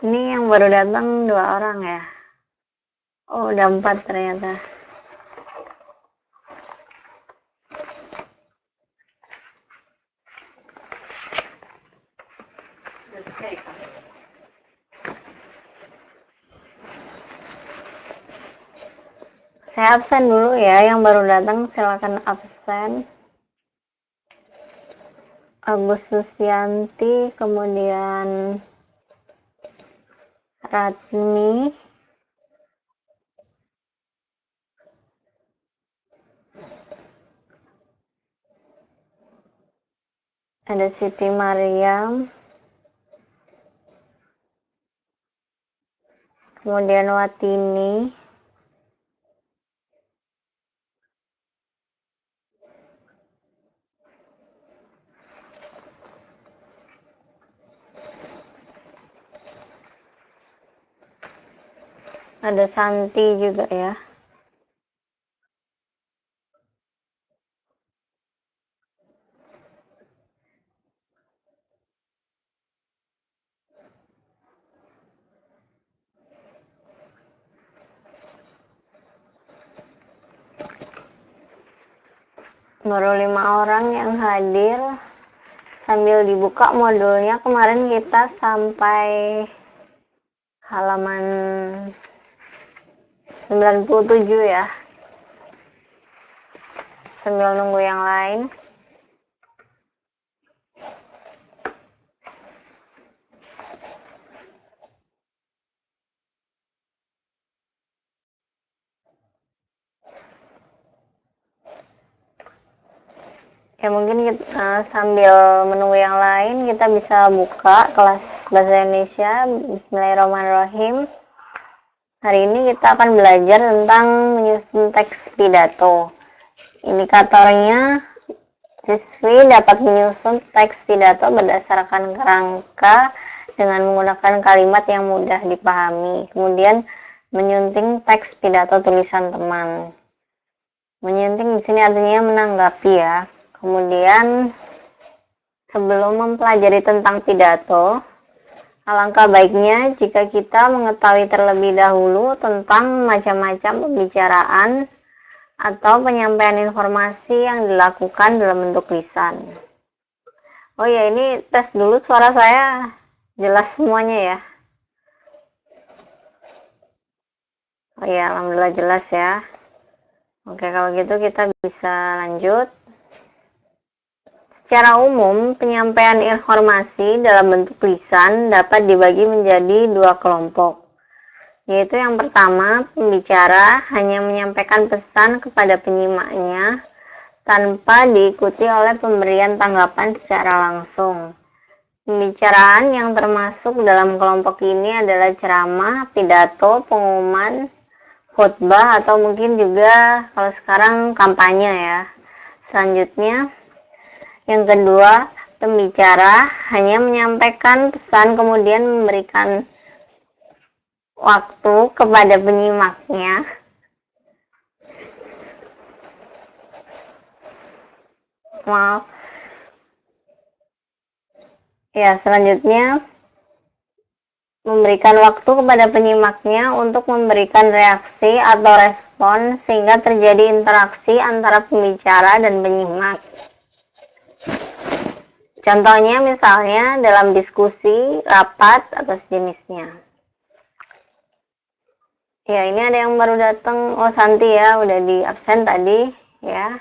Ini yang baru datang 2 orang ya. Oh, udah 4 ternyata. Saya absen dulu ya, yang baru datang silakan absen. Agustus Yanti, kemudian Ratni, ada Siti Mariam, kemudian Watini, ada Santi juga ya. Baru 5 orang yang hadir. Sambil dibuka modulnya, kemarin kita sampai halaman 97 ya. Sambil nunggu yang lain. Ya mungkin kita, sambil menunggu yang lain, kita bisa buka kelas bahasa Indonesia. Bismillahirrahmanirrahim. Hari ini kita akan belajar tentang menyusun teks pidato. Indikatornya, siswi dapat menyusun teks pidato berdasarkan kerangka dengan menggunakan kalimat yang mudah dipahami. Kemudian menyunting teks pidato tulisan teman. Menyunting di sini artinya menanggapi ya. Kemudian sebelum mempelajari tentang pidato, alangkah baiknya jika kita mengetahui terlebih dahulu tentang macam-macam pembicaraan atau penyampaian informasi yang dilakukan dalam bentuk lisan. Oh ya, ini tes dulu suara saya jelas semuanya ya. Oh ya, alhamdulillah jelas ya. Oke, kalau gitu kita bisa lanjut. Secara umum, penyampaian informasi dalam bentuk lisan dapat dibagi menjadi 2 kelompok. Yaitu yang pertama, pembicara hanya menyampaikan pesan kepada penyimaknya tanpa diikuti oleh pemberian tanggapan secara langsung. Pembicaraan yang termasuk dalam kelompok ini adalah ceramah, pidato, pengumuman, khutbah, atau mungkin juga kalau sekarang kampanye ya. Selanjutnya, yang kedua, pembicara hanya menyampaikan pesan kemudian memberikan waktu kepada penyimaknya selanjutnya memberikan waktu kepada penyimaknya untuk memberikan reaksi atau respon sehingga terjadi interaksi antara pembicara dan penyimak. Contohnya misalnya dalam diskusi, rapat, atau sejenisnya. Ya, ini ada yang baru datang. Oh, Santi ya, udah di absen tadi ya.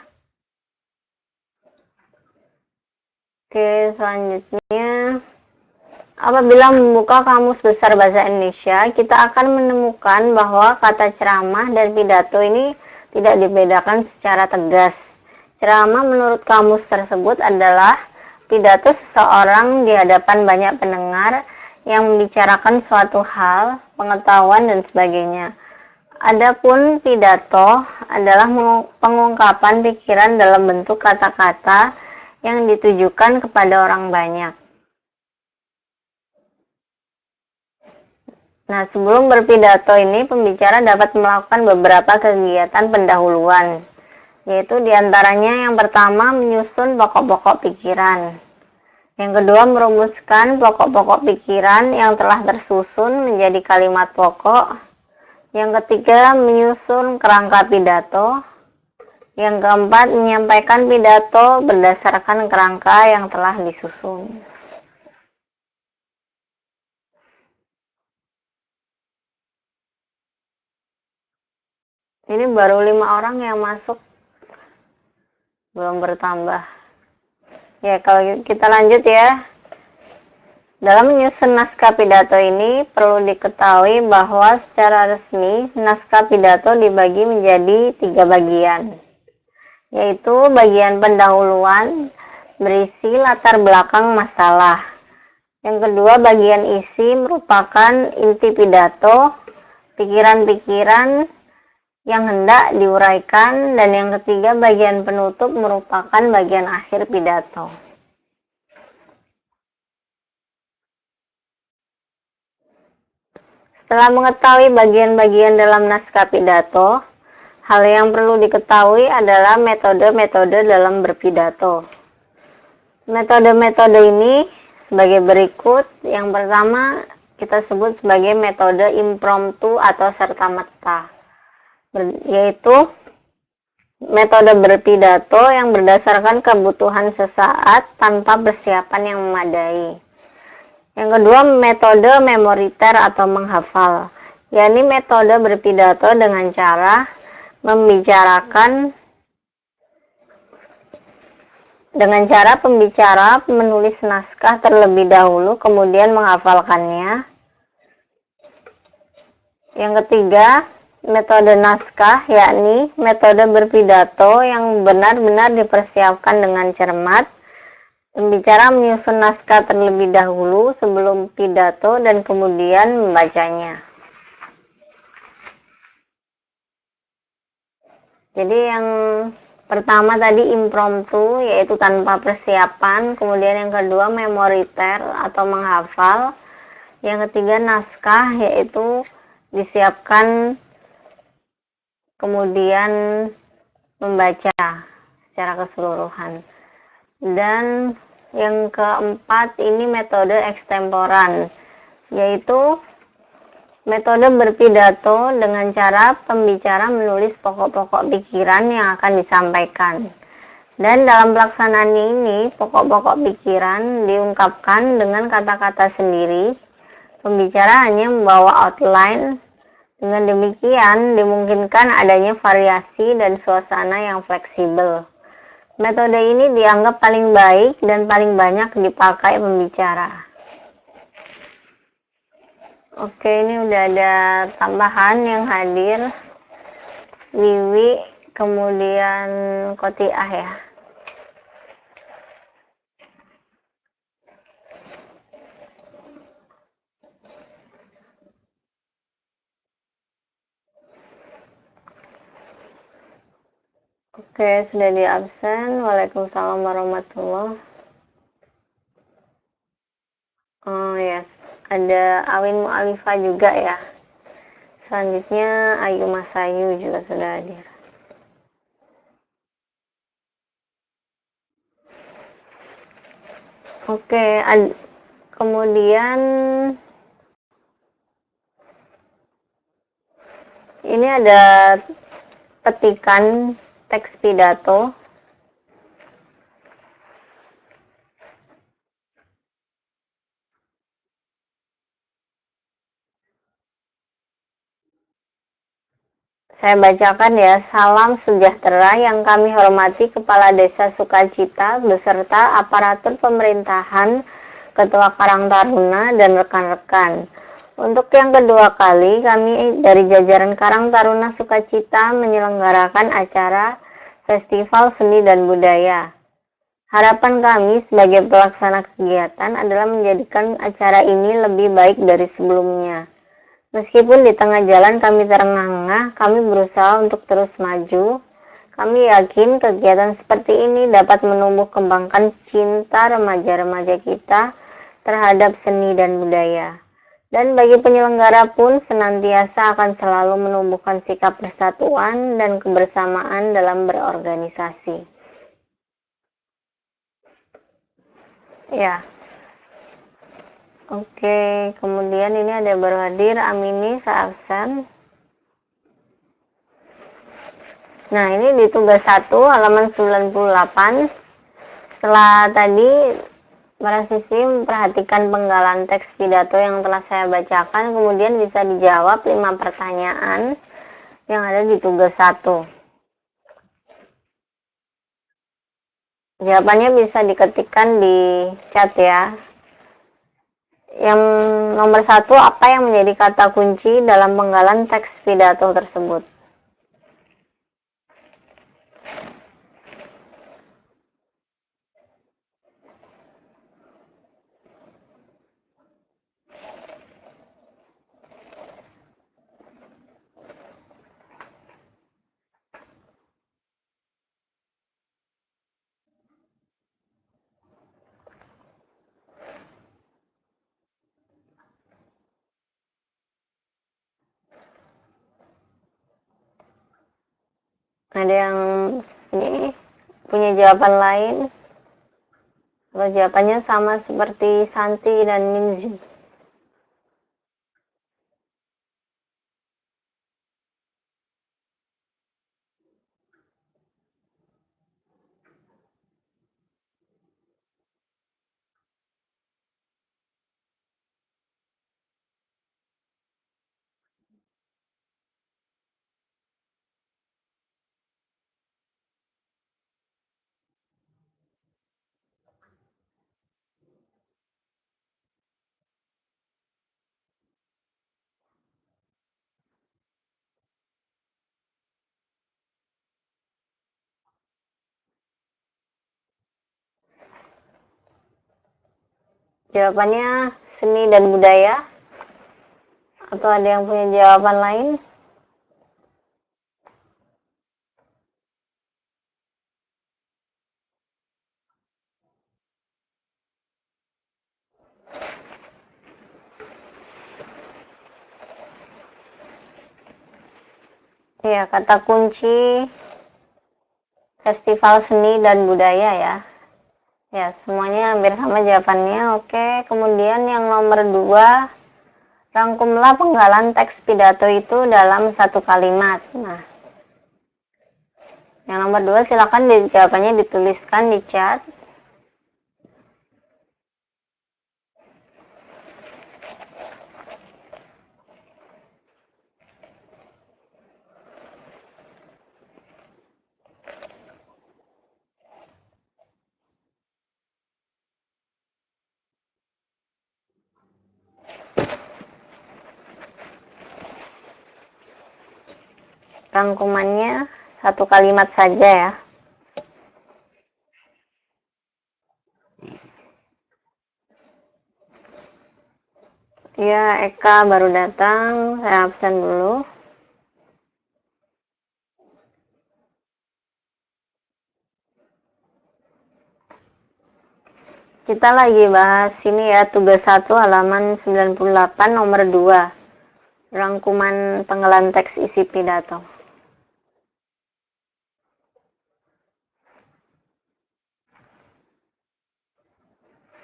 Oke, selanjutnya. Apabila membuka Kamus Besar Bahasa Indonesia, kita akan menemukan bahwa kata ceramah dan pidato ini tidak dibedakan secara tegas. Ceramah menurut kamus tersebut adalah pidato seseorang di hadapan banyak pendengar yang membicarakan suatu hal, pengetahuan, dan sebagainya. Adapun pidato adalah pengungkapan pikiran dalam bentuk kata-kata yang ditujukan kepada orang banyak. Nah, sebelum berpidato ini, pembicara dapat melakukan beberapa kegiatan pendahuluan, yaitu diantaranya yang pertama menyusun pokok-pokok pikiran. Yang kedua, merumuskan pokok-pokok pikiran yang telah tersusun menjadi kalimat pokok. Yang ketiga, menyusun kerangka pidato. Yang keempat, menyampaikan pidato berdasarkan kerangka yang telah disusun. Ini baru 5 orang yang masuk, belum bertambah. Ya, kalau kita lanjut ya. Dalam menyusun naskah pidato ini, perlu diketahui bahwa secara resmi, naskah pidato dibagi menjadi 3 bagian, yaitu bagian pendahuluan, berisi latar belakang masalah. Yang kedua, bagian isi merupakan inti pidato, pikiran-pikiran yang hendak diuraikan, dan yang ketiga, bagian penutup merupakan bagian akhir pidato. Setelah mengetahui bagian-bagian dalam naskah pidato, hal yang perlu diketahui adalah metode-metode dalam berpidato. Metode-metode ini sebagai berikut. Yang pertama, kita sebut sebagai metode impromptu atau serta-merta, yaitu metode berpidato yang berdasarkan kebutuhan sesaat tanpa persiapan yang memadai. Yang kedua, metode memoriter atau menghafal, yakni metode berpidato dengan cara pembicara menulis naskah terlebih dahulu kemudian menghafalkannya. Yang ketiga, metode naskah, yakni metode berpidato yang benar-benar dipersiapkan dengan cermat. Pembicara menyusun naskah terlebih dahulu sebelum pidato dan kemudian membacanya. Jadi yang pertama tadi impromptu, yaitu tanpa persiapan. Kemudian yang kedua memoriter atau menghafal. Yang ketiga naskah, yaitu disiapkan kemudian membaca secara keseluruhan. Dan yang keempat ini metode ekstemporan, yaitu metode berpidato dengan cara pembicara menulis pokok-pokok pikiran yang akan disampaikan. Dan dalam pelaksanaan ini, pokok-pokok pikiran diungkapkan dengan kata-kata sendiri. Pembicara hanya membawa outline. Dengan demikian, dimungkinkan adanya variasi dan suasana yang fleksibel. Metode ini dianggap paling baik dan paling banyak dipakai pembicara. Oke, ini udah ada tambahan yang hadir. Wiwi, kemudian Kotiah ya. Oke, sudah di absen. Waalaikumsalam warahmatullahi. Oh ya, ada Awin Mu'alifah juga ya. Selanjutnya Ayu Masayu juga sudah hadir. Oke, kemudian ini ada petikan teks pidato. Saya bacakan ya. Salam sejahtera yang kami hormati Kepala Desa Sukacita beserta aparatur pemerintahan, Ketua Karang Taruna, dan rekan-rekan. Untuk yang kedua kali, kami dari jajaran Karang Taruna Sukacita menyelenggarakan acara Festival Seni dan Budaya. Harapan kami sebagai pelaksana kegiatan adalah menjadikan acara ini lebih baik dari sebelumnya. Meskipun di tengah jalan kami terengah-engah, kami berusaha untuk terus maju. Kami yakin kegiatan seperti ini dapat menumbuh kembangkan cinta remaja-remaja kita terhadap seni dan budaya. Dan bagi penyelenggara pun senantiasa akan selalu menumbuhkan sikap persatuan dan kebersamaan dalam berorganisasi. Ya, oke. Kemudian ini ada baru hadir, Amini, saya absen. Nah, ini di tugas 1 halaman 98. Setelah tadi para siswi memperhatikan penggalan teks pidato yang telah saya bacakan, kemudian bisa dijawab 5 pertanyaan yang ada di tugas 1. Jawabannya bisa diketikkan di chat ya. Yang nomor 1, apa yang menjadi kata kunci dalam penggalan teks pidato tersebut? Ada yang ini punya jawaban lain? Atau jawabannya sama seperti Santi dan Minzi? Jawabannya seni dan budaya? Atau ada yang punya jawaban lain? Ya, kata kunci festival seni dan budaya ya. Ya, semuanya hampir sama jawabannya. Oke, kemudian yang nomor 2, rangkumlah penggalan teks pidato itu dalam satu kalimat. Nah, yang nomor 2 silakan jawabannya dituliskan di chat. Rangkumannya satu kalimat saja ya. Ya, Eka baru datang, saya absen dulu. Kita lagi bahas ini ya, tugas 1 halaman 98 nomor 2. Rangkuman penggalan teks isi pidato.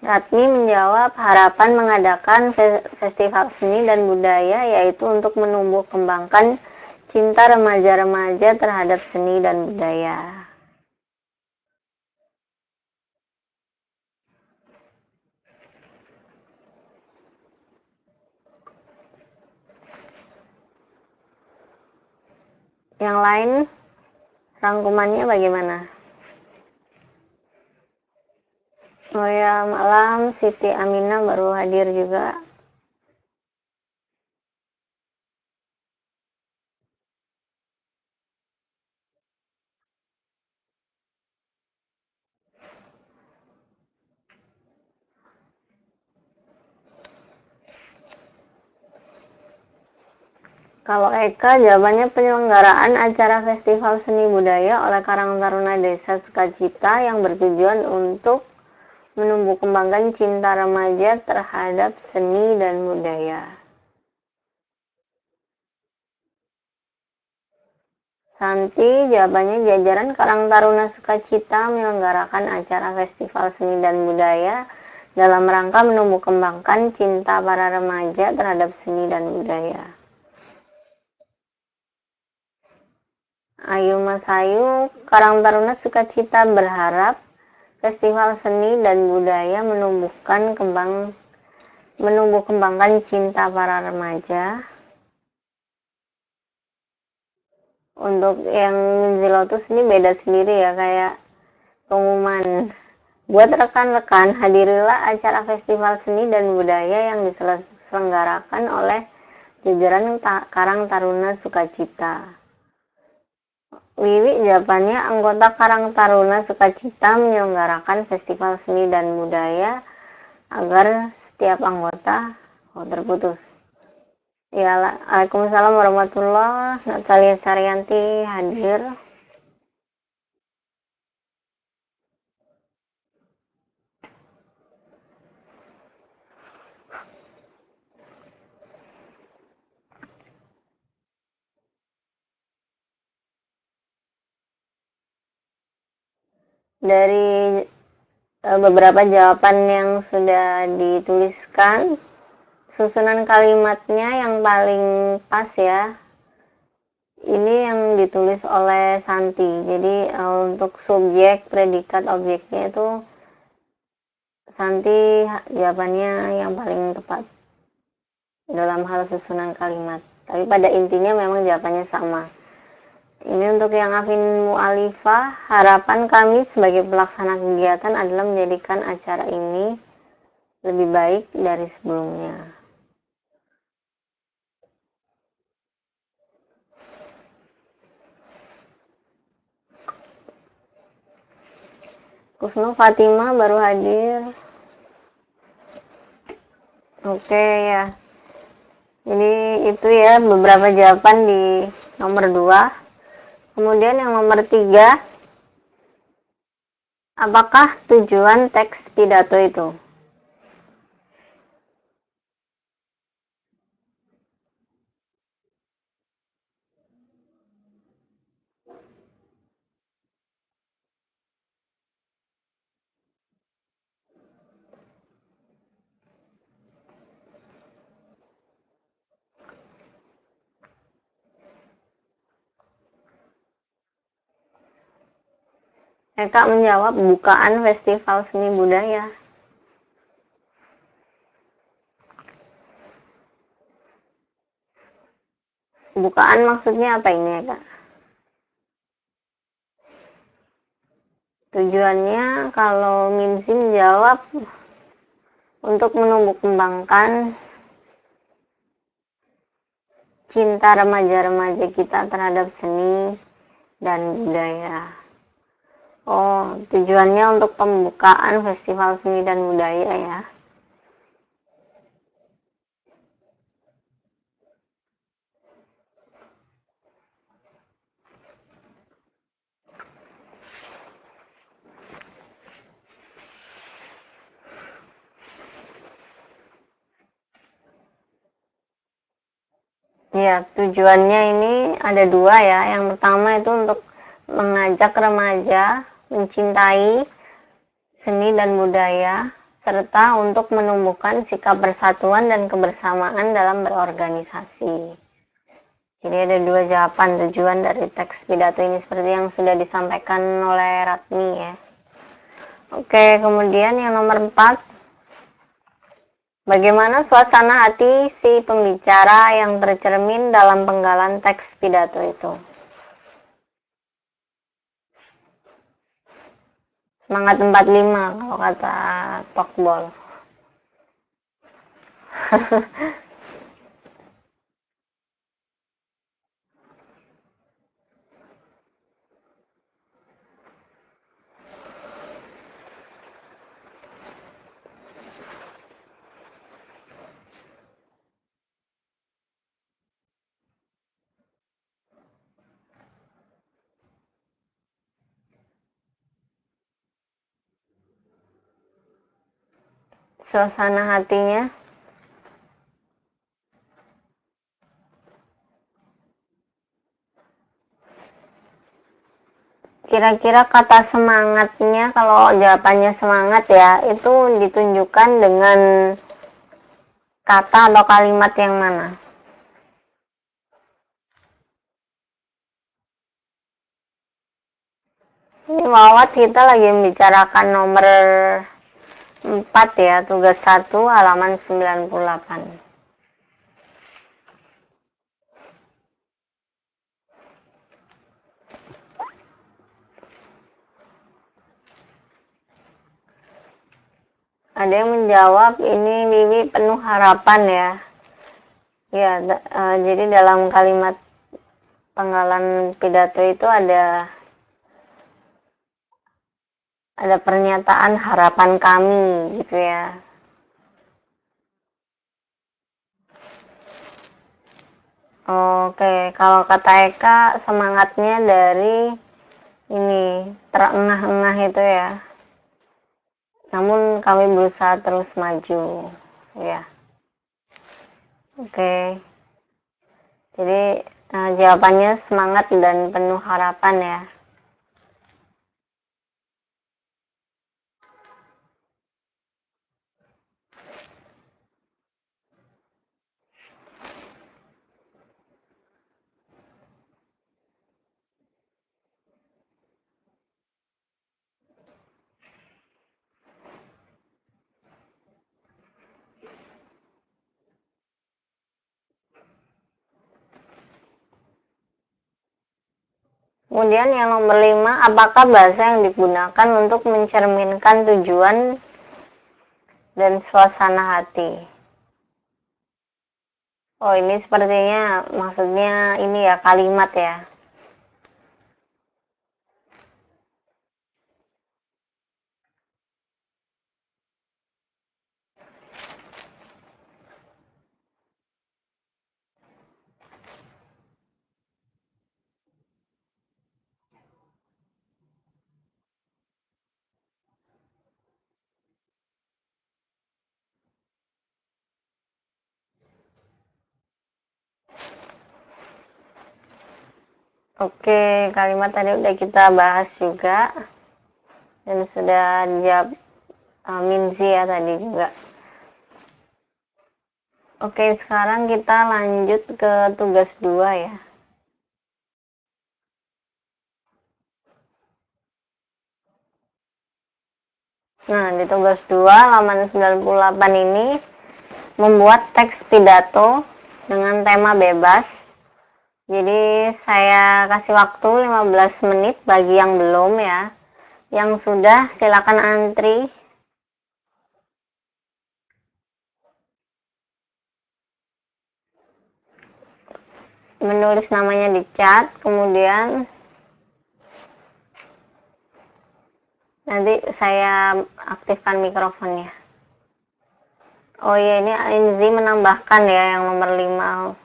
Ratmi menjawab harapan mengadakan festival seni dan budaya yaitu untuk menumbuh kembangkan cinta remaja-remaja terhadap seni dan budaya. Yang lain rangkumannya bagaimana? Oh ya, malam Siti Aminah baru hadir juga. Kalau Eka, jawabannya penyelenggaraan acara festival seni budaya oleh Karang Taruna Desa Sukacita yang bertujuan untuk menumbuh kembangkan cinta remaja terhadap seni dan budaya. Santi, jawabannya jajaran Karang Taruna Sukacita menyelenggarakan acara festival seni dan budaya dalam rangka menumbuh kembangkan cinta para remaja terhadap seni dan budaya. Ayu Mas Ayu, Karang Taruna Sukacita berharap Festival Seni dan Budaya menumbuh kembangkan cinta para remaja. Untuk yang Zilotus ini beda sendiri ya, kayak pengumuman. Buat rekan-rekan, hadirilah acara Festival Seni dan Budaya yang diselenggarakan oleh jajaran Karang Taruna Sukacita. Wiwi jawabannya, anggota Karang Taruna Sukacita menyelenggarakan Festival Seni dan Budaya agar setiap anggota terputus. Ya, Waalaikumsalam warahmatullahi wabarakatuh. Natalia Saryanti hadir. Dari beberapa jawaban yang sudah dituliskan, susunan kalimatnya yang paling pas ya, ini yang ditulis oleh Santi. Jadi untuk subjek, predikat, objeknya itu Santi jawabannya yang paling tepat dalam hal susunan kalimat. Tapi pada intinya memang jawabannya sama. Ini untuk yang Afin Mu'alifah, harapan kami sebagai pelaksana kegiatan adalah menjadikan acara ini lebih baik dari sebelumnya. Kusno Fatima baru hadir. Oke ya. Jadi itu ya beberapa jawaban di nomor 2. Kemudian yang nomor 3, apakah tujuan teks pidato itu? Eka menjawab, bukaan Festival Seni Budaya. Bukaan maksudnya apa ini ya Kak? Tujuannya kalau Minsi menjawab untuk menumbuh kembangkan cinta remaja-remaja kita terhadap seni dan budaya. Oh, tujuannya untuk pembukaan Festival Seni dan Budaya ya. Ya, tujuannya ini ada 2 ya. Yang pertama itu untuk mengajak remaja mencintai seni dan budaya, serta untuk menumbuhkan sikap persatuan dan kebersamaan dalam berorganisasi. Jadi ada 2 jawaban tujuan dari teks pidato ini seperti yang sudah disampaikan oleh Ratmi ya. Oke, kemudian yang nomor 4, bagaimana suasana hati si pembicara yang tercermin dalam penggalan teks pidato itu? Semangat 45 kalau kata Tokbol. Suasana hatinya Kira-kira kata semangatnya, kalau jawabannya semangat ya, itu ditunjukkan dengan kata atau kalimat yang mana? Ini Wawat, kita lagi membicarakan nomor 4 ya, tugas 1 halaman 98. Ada yang menjawab, ini Wiwi penuh harapan ya. Ya, jadi dalam kalimat penggalan pidato itu ada pernyataan harapan kami gitu ya. Oke, kalau kata Eka semangatnya dari ini terengah-engah itu ya. Namun kami berusaha terus maju ya. Oke. Jadi jawabannya semangat dan penuh harapan ya. Kemudian yang nomor 5, apakah bahasa yang digunakan untuk mencerminkan tujuan dan suasana hati? Oh, ini sepertinya maksudnya ini ya, kalimat ya. Oke, kalimat tadi udah kita bahas juga dan sudah dijawab Minzi ya tadi juga. Oke, sekarang kita lanjut ke tugas 2 ya. Nah, di tugas 2 halaman 98 ini membuat teks pidato dengan tema bebas. Jadi saya kasih waktu 15 menit bagi yang belum ya. Yang sudah silakan antri. Menulis namanya di chat, kemudian nanti saya aktifkan mikrofonnya. Oh iya, ini Inzi menambahkan ya yang nomor 5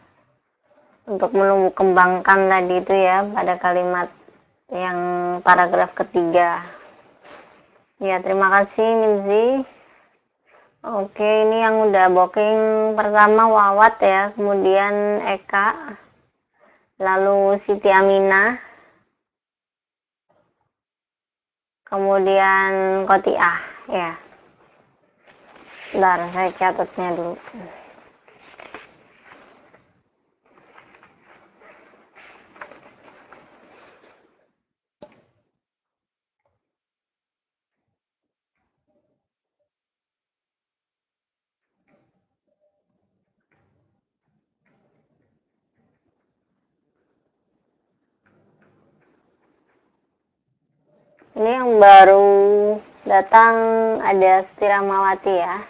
untuk menumbuh kembangkan tadi itu ya pada kalimat yang paragraf ketiga. Ya, terima kasih Minzi. Oke, ini yang udah booking pertama Wawat ya, kemudian Eka, lalu Siti Aminah, kemudian Kotiah ya. Bentar, saya catatnya dulu. Ini yang baru datang ada Stiramawati ya.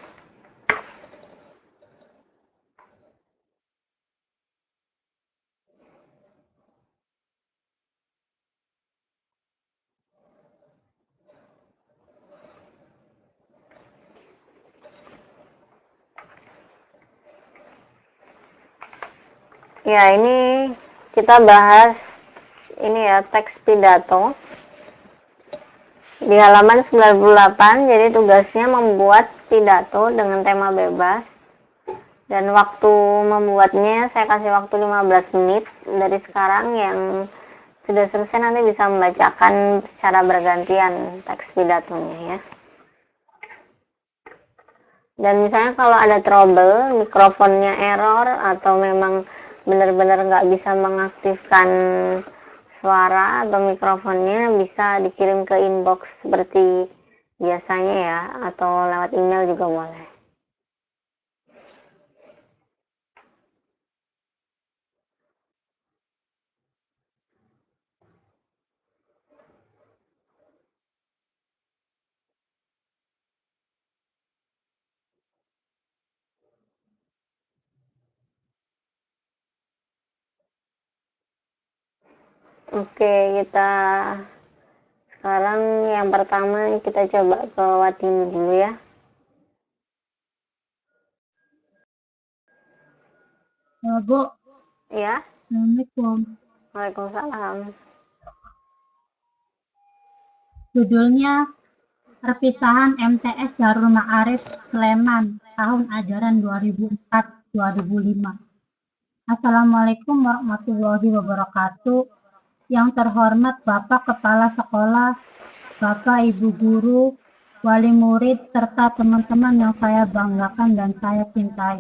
Ya, ini kita bahas ini ya, teks pidato di halaman 98. Jadi tugasnya membuat pidato dengan tema bebas, dan waktu membuatnya saya kasih waktu 15 menit dari sekarang. Yang sudah selesai nanti bisa membacakan secara bergantian teks pidatonya ya. Dan misalnya kalau ada trouble, mikrofonnya error atau memang benar-benar nggak bisa mengaktifkan suara atau mikrofonnya, bisa dikirim ke inbox seperti biasanya ya, atau lewat email juga boleh. Oke, kita sekarang yang pertama kita coba ke Watini dulu ya. Bu. Ya. Assalamualaikum. Waalaikumsalam. Judulnya Perpisahan MTS Darul Ma'arif Sleman tahun ajaran 2004-2005. Assalamualaikum warahmatullahi wabarakatuh. Yang terhormat Bapak Kepala Sekolah, Bapak Ibu Guru, Wali Murid, serta teman-teman yang saya banggakan dan saya cintai.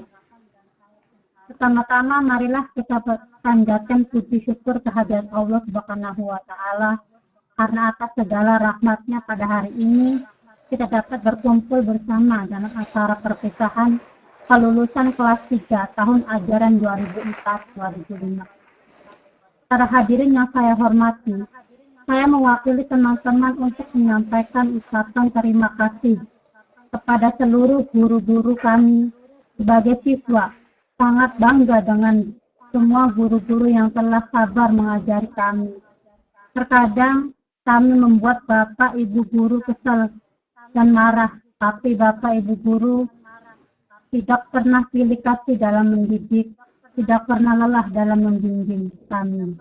Pertama-tama marilah kita panjatkan puji syukur kehadirat Allah Subhanahu wa Ta'ala karena atas segala rahmatnya pada hari ini kita dapat berkumpul bersama dalam acara perpisahan kelulusan kelas 3 tahun ajaran 2004-2005. Para hadirin yang saya hormati, saya mewakili teman-teman untuk menyampaikan ucapan terima kasih kepada seluruh guru-guru kami sebagai siswa. Sangat bangga dengan semua guru-guru yang telah sabar mengajari kami. Terkadang kami membuat Bapak Ibu Guru kesal dan marah, tapi Bapak Ibu Guru tidak pernah pilih kasih dalam mendidik, tidak pernah lelah dalam membimbing kami.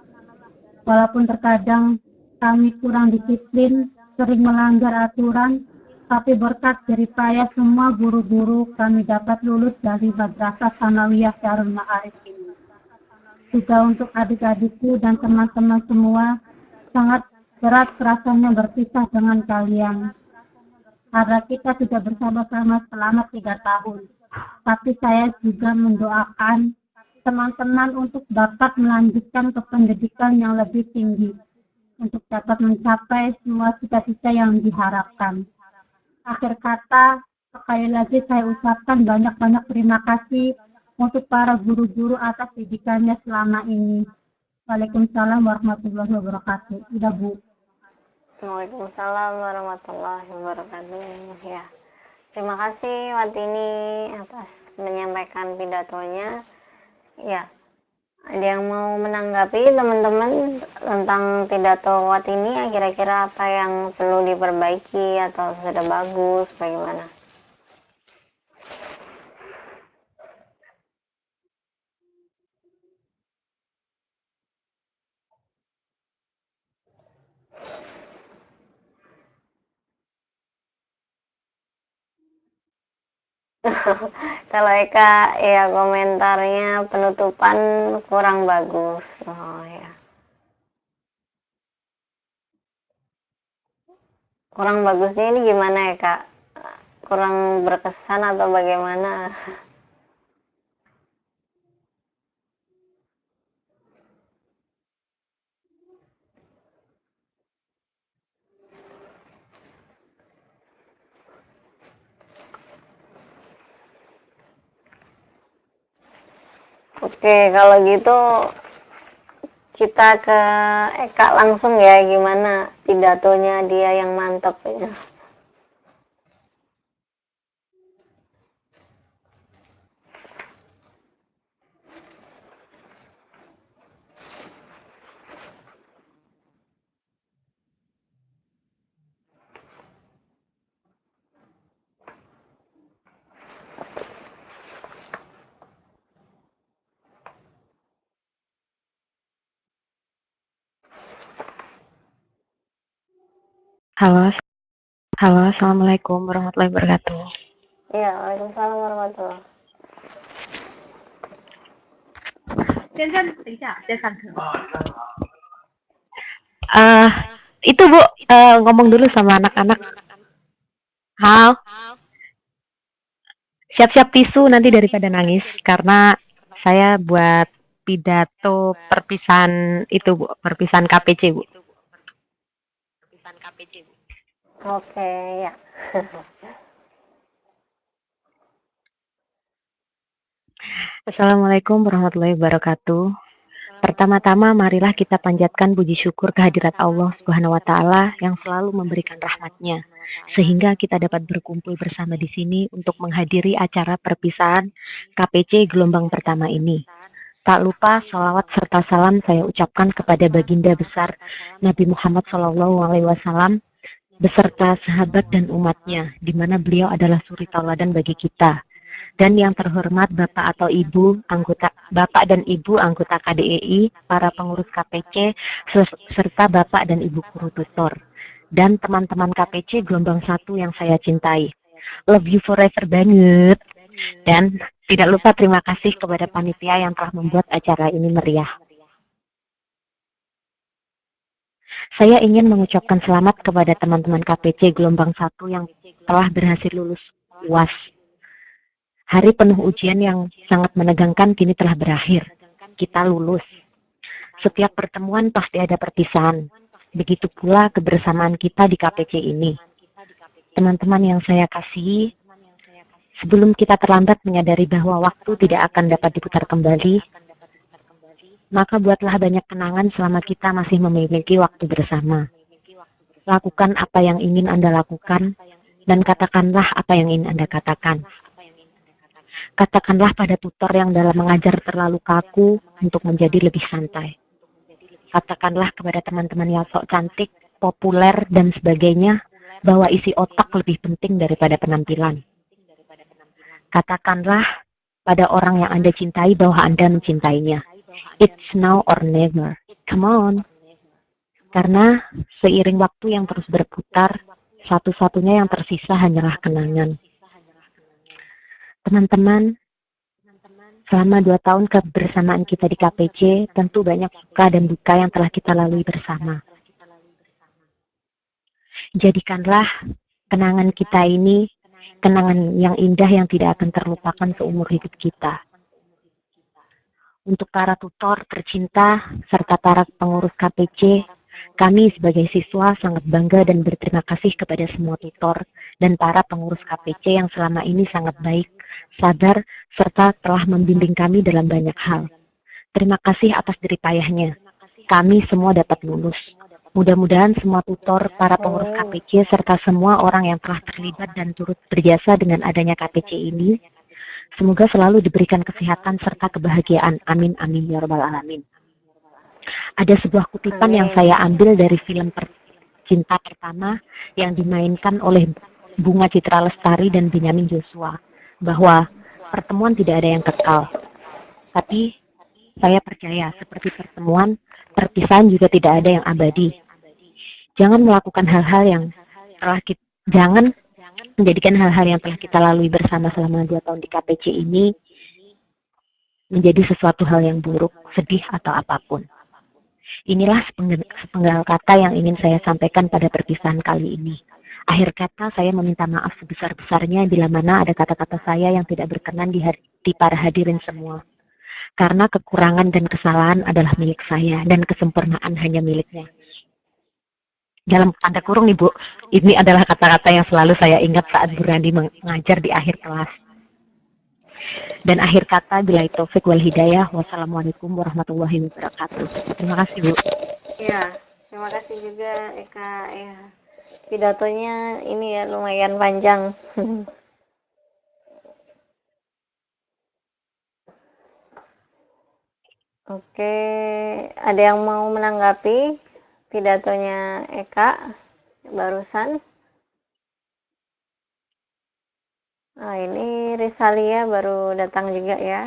Walaupun terkadang kami kurang disiplin, sering melanggar aturan, tapi berkat jerih payah semua guru-guru kami dapat lulus dari Madrasah Tsanawiyah Darul Ma'arif ini. Juga untuk adik-adikku dan teman-teman semua, sangat berat rasanya berpisah dengan kalian. Karena kita sudah bersama-sama selama 3 tahun. Tapi saya juga mendoakan teman-teman untuk dapat melanjutkan ke pendidikan yang lebih tinggi. Untuk dapat mencapai semua cita-cita yang diharapkan. Akhir kata, sekali lagi saya ucapkan banyak-banyak terima kasih untuk para guru-guru atas didikannya selama ini. Waalaikumsalam warahmatullahi wabarakatuh. Udah Bu. Waalaikumsalam warahmatullahi wabarakatuh. Ya, terima kasih Watini atas menyampaikan pidatonya. Ya, ada yang mau menanggapi teman-teman tentang pidato Watini? Ya, kira-kira apa yang perlu diperbaiki atau sudah bagus, bagaimana? Kalau Eka ya komentarnya penutupan kurang bagus. Oh ya. Kurang bagusnya ini gimana ya Kak? Kurang berkesan atau bagaimana? Oke, kalau gitu kita ke Eka langsung ya, gimana pidatonya dia yang mantap ya. Halo, assalamualaikum warahmatullahi wabarakatuh. Iya, waalaikumsalam warahmatullahi. 先生，等一下，先上课。Eh, itu Bu, ngomong dulu sama anak-anak. Hal, siap-siap tisu nanti daripada nangis karena saya buat pidato perpisahan itu Bu, perpisahan KPC Bu. Oke, ya. Assalamualaikum warahmatullahi wabarakatuh. Pertama-tama marilah kita panjatkan puji syukur kehadirat Allah Subhanahu wa taala yang selalu memberikan rahmatnya sehingga kita dapat berkumpul bersama di sini untuk menghadiri acara perpisahan KPC gelombang pertama ini. Tak lupa salawat serta salam saya ucapkan kepada baginda besar Nabi Muhammad SAW beserta sahabat dan umatnya, di mana beliau adalah suri tauladan bagi kita. Dan yang terhormat Bapak dan Ibu anggota KDEI, para pengurus KPC, serta Bapak dan Ibu guru tutor, dan teman-teman KPC gelombang 1 yang saya cintai. Love you forever banget. Dan tidak lupa terima kasih kepada panitia yang telah membuat acara ini meriah. Saya ingin mengucapkan selamat kepada teman-teman KPC gelombang 1 yang telah berhasil lulus UAS. Hari penuh ujian yang sangat menegangkan kini telah berakhir. Kita lulus. Setiap pertemuan pasti ada perpisahan. Begitu pula kebersamaan kita di KPC ini. Teman-teman yang saya kasihi, sebelum kita terlambat menyadari bahwa waktu tidak akan dapat diputar kembali, maka buatlah banyak kenangan selama kita masih memiliki waktu bersama. Lakukan apa yang ingin Anda lakukan, dan katakanlah apa yang ingin Anda katakan. Katakanlah pada tutor yang dalam mengajar terlalu kaku untuk menjadi lebih santai. Katakanlah kepada teman-teman yang sok cantik, populer, dan sebagainya, bahwa isi otak lebih penting daripada penampilan. Katakanlah pada orang yang Anda cintai bahwa Anda mencintainya. It's now or never. Come on. Karena seiring waktu yang terus berputar, satu-satunya yang tersisa hanyalah kenangan. Teman-teman, selama 2 tahun kebersamaan kita di KPC, tentu banyak suka dan duka yang telah kita lalui bersama. Jadikanlah kenangan kita ini kenangan yang indah yang tidak akan terlupakan seumur hidup kita. Untuk para tutor tercinta serta para pengurus KPC, kami sebagai siswa sangat bangga dan berterima kasih kepada semua tutor dan para pengurus KPC yang selama ini sangat baik, sabar, serta telah membimbing kami dalam banyak hal. Terima kasih atas jerih payahnya. Kami semua dapat lulus. Mudah-mudahan semua tutor, para pengurus KPC, serta semua orang yang telah terlibat dan turut berjasa dengan adanya KPC ini, semoga selalu diberikan kesehatan serta kebahagiaan. Amin, amin, ya rabbal alamin. Ada sebuah kutipan yang saya ambil dari film Cinta Pertama yang dimainkan oleh Bunga Citra Lestari dan Benyamin Joshua, bahwa pertemuan tidak ada yang kekal. Tapi saya percaya seperti pertemuan, perpisahan juga tidak ada yang abadi. Jangan melakukan hal-hal yang jangan menjadikan hal-hal yang telah kita lalui bersama selama 2 tahun di KPC ini menjadi sesuatu hal yang buruk, sedih, atau apapun. Inilah sepenggal kata yang ingin saya sampaikan pada perpisahan kali ini. Akhir kata, saya meminta maaf sebesar-besarnya bila mana ada kata-kata saya yang tidak berkenan di hati para hadirin semua. Karena kekurangan dan kesalahan adalah milik saya dan kesempurnaan hanya miliknya. Dalam tanda kurung nih Bu, ini adalah kata-kata yang selalu saya ingat saat Bu Randi mengajar di akhir kelas. Dan akhir kata, billahi taufik wal hidayah. Wassalamualaikum warahmatullahi wabarakatuh. Terima kasih Bu. Ya, terima kasih juga Eka. Ya, pidatonya ini ya lumayan panjang. Oke, ada yang mau menanggapi pidatonya Eka barusan? Nah, ini Risalia baru datang juga ya.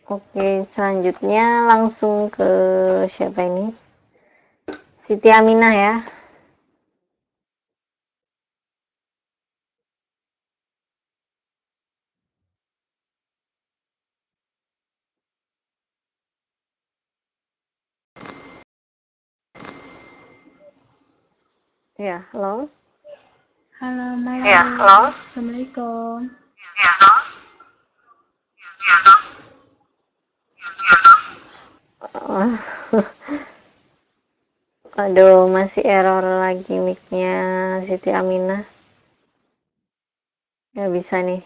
Oke, selanjutnya langsung ke siapa ini? Siti Aminah ya. Ya, halo. Halo, malam. Ya, halo. Assalamualaikum. Aduh, masih error lagi mic-nya Siti Aminah. Nggak bisa nih.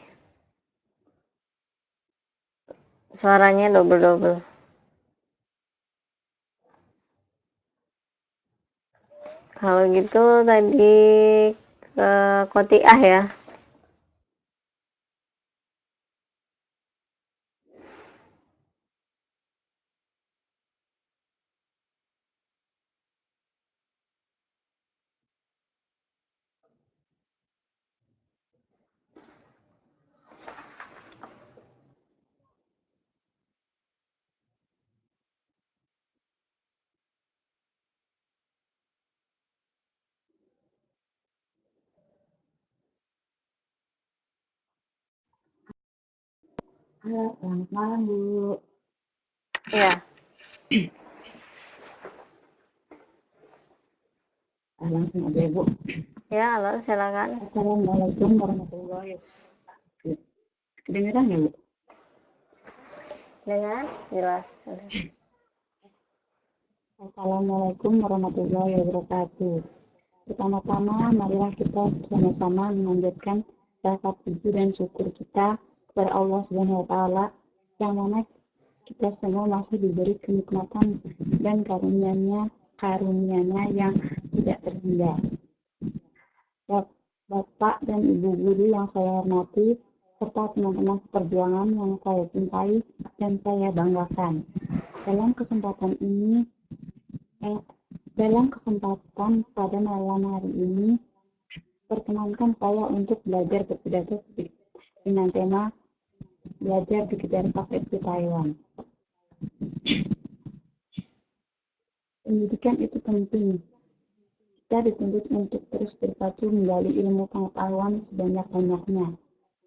Suaranya double-double. Kalau gitu tadi ke Kotiah ya. Halo, selamat malam Bu. Iya. Langsung aja Bu. Ya, halo, silakan. Assalamualaikum warahmatullahi wabarakatuh. Kedengeran ya Bu? Dengar jelas. Assalamualaikum warahmatullahi wabarakatuh. Pertama-tama, marilah kita sama-sama memanjatkan rasa puji dan syukur kita kepada Allah Subhanahu wa Ta'ala, yang mana kita semua masih diberi kenikmatan dan karunia-Nya yang tidak terhingga. Bapak dan Ibu guru yang saya hormati, serta teman-teman perjuangan yang saya cintai dan saya banggakan. Dalam kesempatan pada malam hari ini, perkenankan saya untuk belajar berpidato dengan tema belajar dikejar paket di Taiwan. Pendidikan itu penting. Kita dituntut untuk terus berpacu menggali ilmu pengetahuan sebanyak-banyaknya.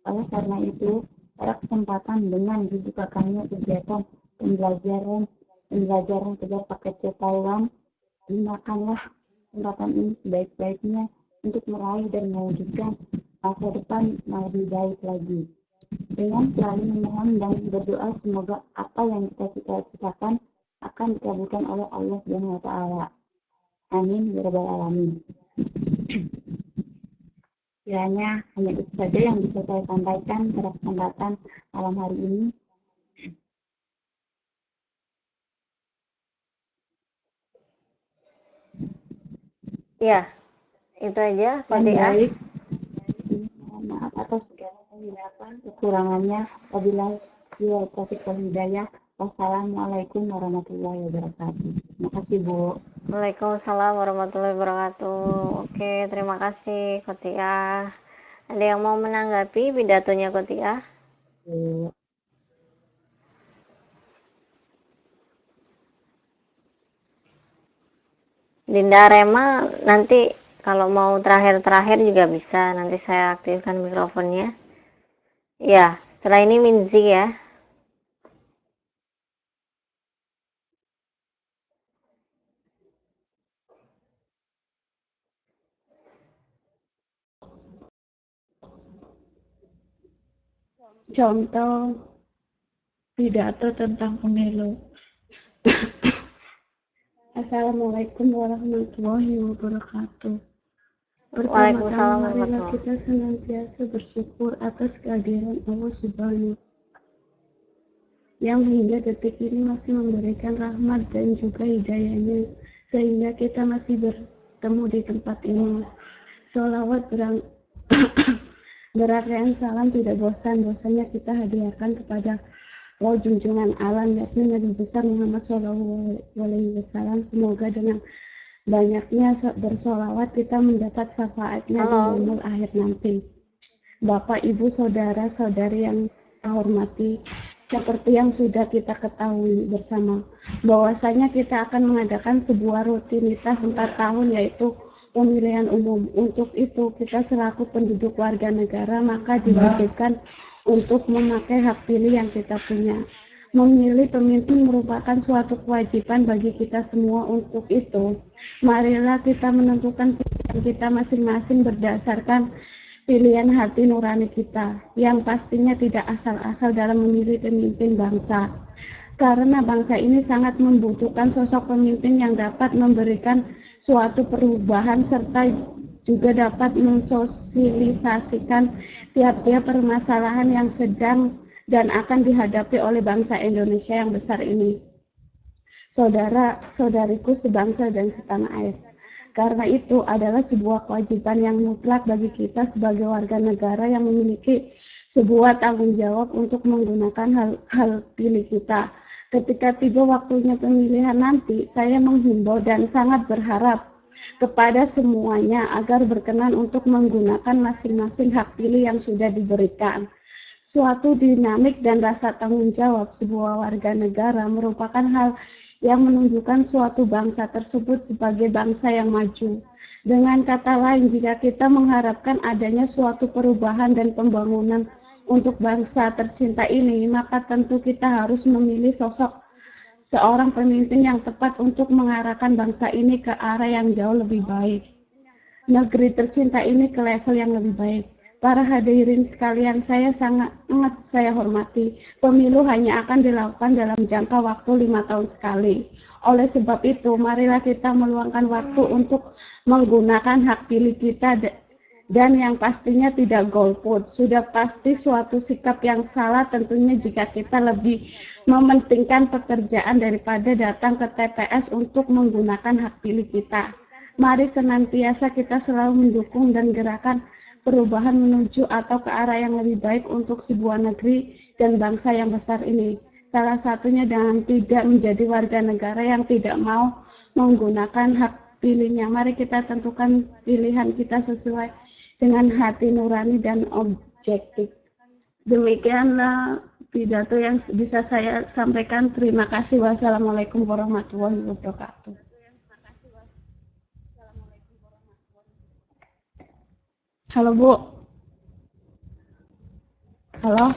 Oleh karena itu, pada kesempatan dengan dibukakannya kegiatan pembelajaran kejar paket C Taiwan, gunakanlah kesempatan ini sebaik-baiknya untuk meraih dan mewujudkan masa depan yang lebih baik lagi. Dengan selalu memohon dan berdoa semoga apa yang kita cita-citakan akan dikabulkan oleh Allah Subhanahu wa Ta'ala. Amin ya rabbal alamin. Kiranya hanya itu saja yang bisa saya sampaikan pada kesempatan malam hari ini. Ya, itu aja Kotiah. Baik. Mohon maaf atas segala kehilafan, kekurangannya. Wabillahi taufiq wal hidayah. Wassalamualaikum warahmatullahi wabarakatuh. Terima kasih Bu. Waalaikumsalam warahmatullahi wabarakatuh. Oke, terima kasih Kotiah. Ada yang mau menanggapi pidatonya Kotiah? Bu. Dinda Rema nanti kalau mau terakhir-terakhir juga bisa. Nanti saya aktifkan mikrofonnya. Ya, setelah ini Minzi ya. Contoh pidato tentang pemilu. Assalamualaikum warahmatullahi wabarakatuh. Waalaikumsalam Pertama-tama marilah warahmatullahi. kita senantiasa bersyukur atas kehadiran Allah Subhanahu yang hingga detik ini masih memberikan rahmat dan juga hidayahnya sehingga kita masih bertemu di tempat ini. Sholawat berartian salam tidak bosan-bosannya kita hadiahkan kepada junjungan alam yakni Nabi besar Muhammad SAW. Semoga dengan banyaknya bersolawat kita mendapat syafaatnya di yaumul akhir nanti. Bapak, Ibu, Saudara, Saudari yang saya hormati, Seperti yang sudah kita ketahui bersama, bahwasanya kita akan mengadakan sebuah rutinitas 4 tahun, yaitu pemilihan umum. Untuk itu, kita selaku penduduk warga negara maka diwajibkan untuk memakai hak pilih yang kita punya. Memilih pemimpin merupakan suatu kewajiban bagi kita semua. Untuk itu, marilah kita menentukan pilihan kita masing-masing berdasarkan pilihan hati nurani kita, yang pastinya tidak asal-asal dalam memilih pemimpin bangsa. Karena bangsa ini sangat membutuhkan sosok pemimpin yang dapat memberikan suatu perubahan serta juga dapat mensosialisasikan tiap-tiap permasalahan yang sedang dan akan dihadapi oleh bangsa Indonesia yang besar ini. Saudara-saudariku sebangsa dan setanah air. Karena itu adalah sebuah kewajiban yang mutlak bagi kita sebagai warga negara yang memiliki sebuah tanggung jawab untuk menggunakan hal pilih kita. Ketika tiba waktunya pemilihan nanti, saya menghimbau dan sangat berharap kepada semuanya agar berkenan untuk menggunakan masing-masing hak pilih yang sudah diberikan. Suatu dinamik dan rasa tanggung jawab sebuah warga negara merupakan hal yang menunjukkan suatu bangsa tersebut sebagai bangsa yang maju. Dengan kata lain, jika kita mengharapkan adanya suatu perubahan dan pembangunan untuk bangsa tercinta ini, maka tentu kita harus memilih sosok seorang pemimpin yang tepat untuk mengarahkan bangsa ini ke arah yang jauh lebih baik. Negeri tercinta ini ke level yang lebih baik. Para hadirin sekalian, sangat saya hormati. Pemilu hanya akan dilakukan dalam jangka waktu 5 tahun sekali. Oleh sebab itu, marilah kita meluangkan waktu untuk menggunakan hak pilih kita dan yang pastinya tidak golput. Sudah pasti suatu sikap yang salah tentunya jika kita lebih mementingkan pekerjaan daripada datang ke TPS untuk menggunakan hak pilih kita. Mari senantiasa kita selalu mendukung dan gerakan perubahan menuju atau ke arah yang lebih baik untuk sebuah negeri dan bangsa yang besar ini. Salah satunya dengan tidak menjadi warga negara yang tidak mau menggunakan hak pilihnya. Mari kita tentukan pilihan kita sesuai dengan hati nurani dan objektif. Demikianlah pidato yang bisa saya sampaikan. Terima kasih. Wassalamualaikum warahmatullahi wabarakatuh. Halo Bu. Halo.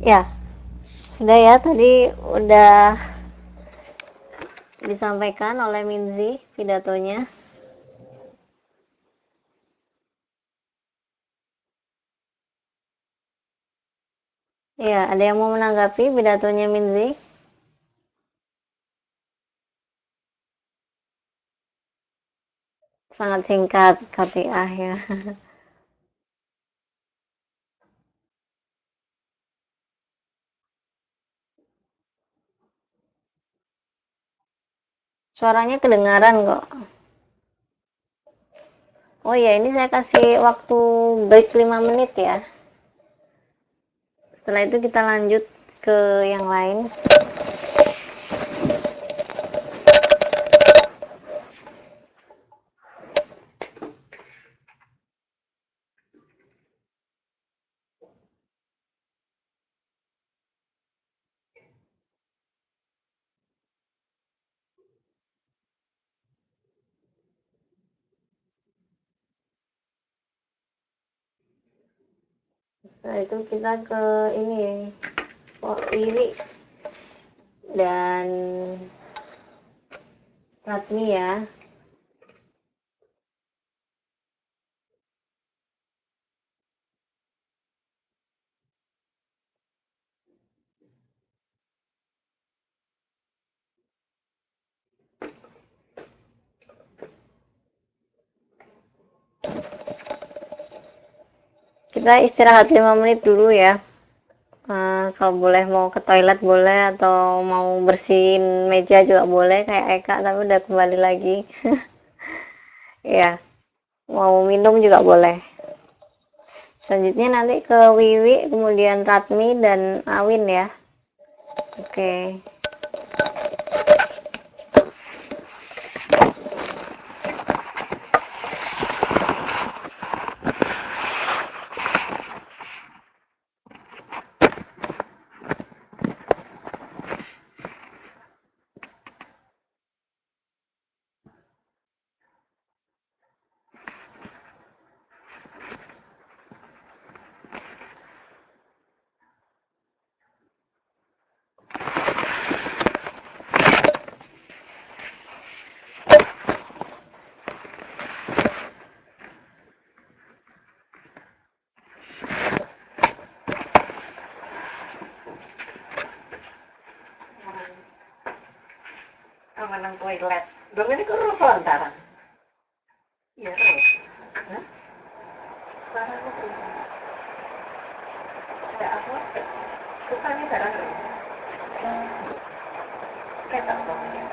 Ya, sudah ya, tadi udah disampaikan oleh Minzi pidatonya. Ya, ada yang mau menanggapi pidatonya Minzi? Sangat singkat, KTA ya. Suaranya kedengaran kok. Oh ya, ini saya kasih waktu break 5 menit ya. Setelah itu kita lanjut ke yang lain. Setelah itu kita ke ini ya, Wiwi dan Ratmi ya. Kita istirahat 5 menit dulu ya. Kalau boleh mau ke toilet boleh, atau mau bersihin meja juga boleh kayak Eka, tapi udah kembali lagi. Ya, mau minum juga boleh. Selanjutnya nanti ke Wiwi, kemudian Ratmi dan Awin ya. Oke. menang toilet. Dong ini kan lantaran. Iya, Hah? Suara lu ada apa? Bukannya barang kayak tak tahu ya.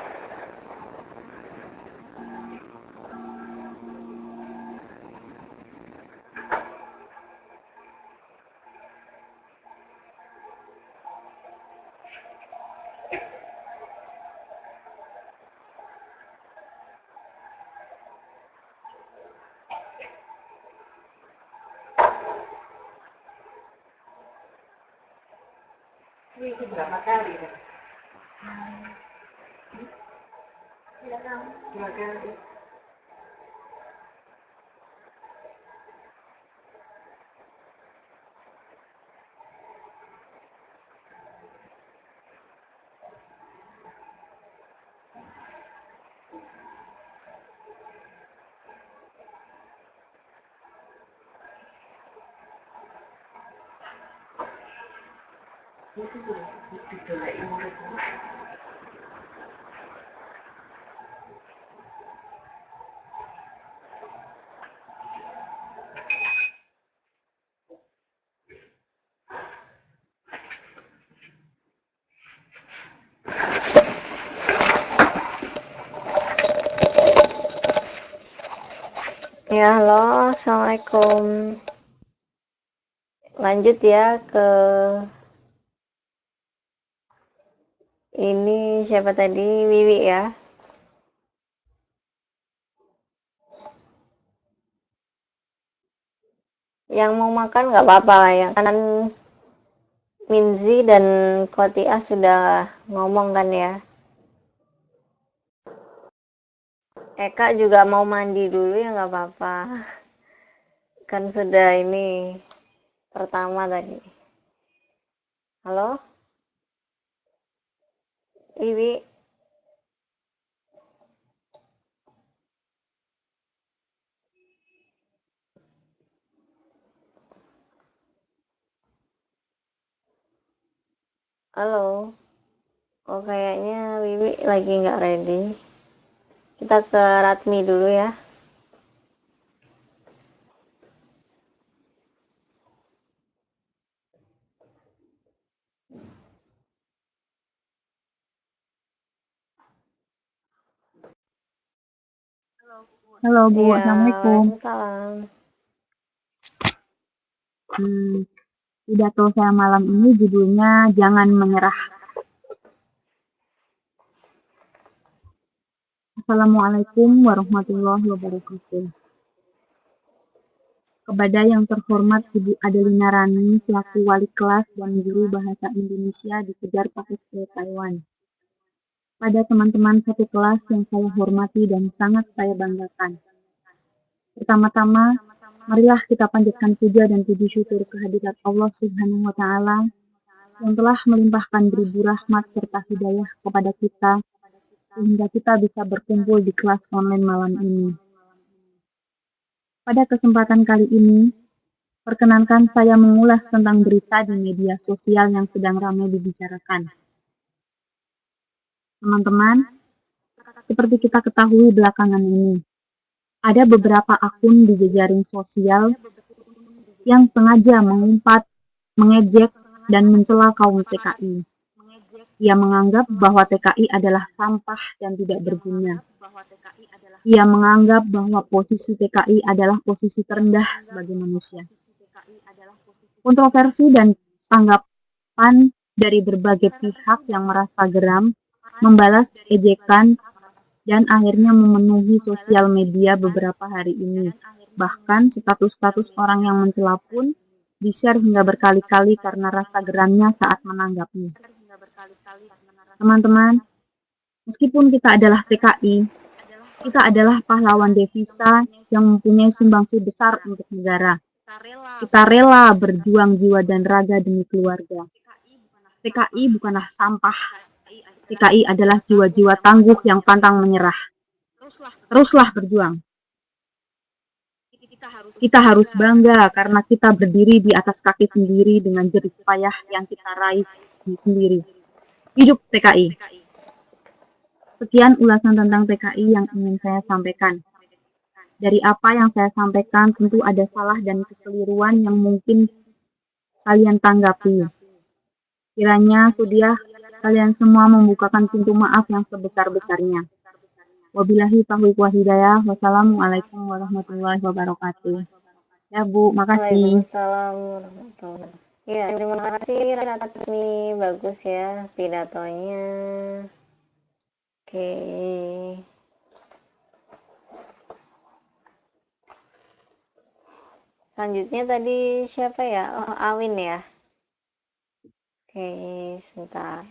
Itu berapa kali kan? Tidak tahu. 2 kali. Ini sih mesti dolain muridku. Ya, halo, assalamualaikum. Lanjut ya ke ini siapa tadi? Wiwi ya. Yang mau makan nggak apa-apa lah ya. Kanan Minzi dan Kotiah sudah ngomong kan ya. Eka juga mau mandi dulu ya nggak apa-apa. Kan sudah ini pertama tadi. Halo? Wiwi? Halo? Oh kayaknya Wiwi lagi nggak ready. Kita ke Ratmi dulu ya. Halo Bu, Iya, Assalamualaikum. waalaikumsalam. Pidato saya malam ini judulnya Jangan Menyerah. Assalamualaikum warahmatullahi wabarakatuh. Kepada yang terhormat Ibu Adelina Rani selaku wali kelas dan guru bahasa Indonesia di Kejar Paket Taiwan. Pada teman-teman satu kelas yang saya hormati dan sangat saya banggakan. Pertama-tama, marilah kita panjatkan puja dan puji syukur kehadirat Allah Subhanahu wa Ta'ala yang telah melimpahkan beribu rahmat serta hidayah kepada kita sehingga kita bisa berkumpul di kelas online malam ini. Pada kesempatan kali ini, perkenankan saya mengulas tentang berita di media sosial yang sedang ramai dibicarakan. Teman-teman, seperti kita ketahui belakangan ini, ada beberapa akun di jejaring sosial yang sengaja mengumpat, mengejek, dan mencela kaum TKI. Ia menganggap bahwa TKI adalah sampah dan tidak berguna. Ia menganggap bahwa posisi TKI adalah posisi terendah sebagai manusia. Kontroversi dan tanggapan dari berbagai pihak yang merasa geram, membalas ejekan, dan akhirnya memenuhi sosial media beberapa hari ini. Bahkan status-status orang yang mencela pun di-share hingga berkali-kali karena rasa geramnya saat menanggapnya. Teman-teman, meskipun kita adalah TKI, kita adalah pahlawan devisa yang mempunyai sumbangsi besar untuk negara. Kita rela berjuang jiwa dan raga demi keluarga. TKI bukanlah sampah. TKI adalah jiwa-jiwa tangguh yang pantang menyerah. Teruslah berjuang. Kita harus bangga karena kita berdiri di atas kaki sendiri dengan jerih payah yang kita raih sendiri. Hidup TKI. Sekian ulasan tentang PKI yang ingin saya sampaikan. Dari apa yang saya sampaikan tentu ada salah dan kekeliruan yang mungkin kalian tanggapi. Kiranya sudiah kalian semua membukakan pintu maaf yang sebesar-besarnya. Wabillahi taufiq wal hidayah. Wassalamualaikum warahmatullahi wabarakatuh. Ya Bu, makasih. Waalaikumsalam warahmatullahi wabarakatuh. Ya, terima kasih Rata Tani, bagus ya pidatonya. Oke. Selanjutnya tadi siapa ya? Oh, Awin ya. Oke, sebentar.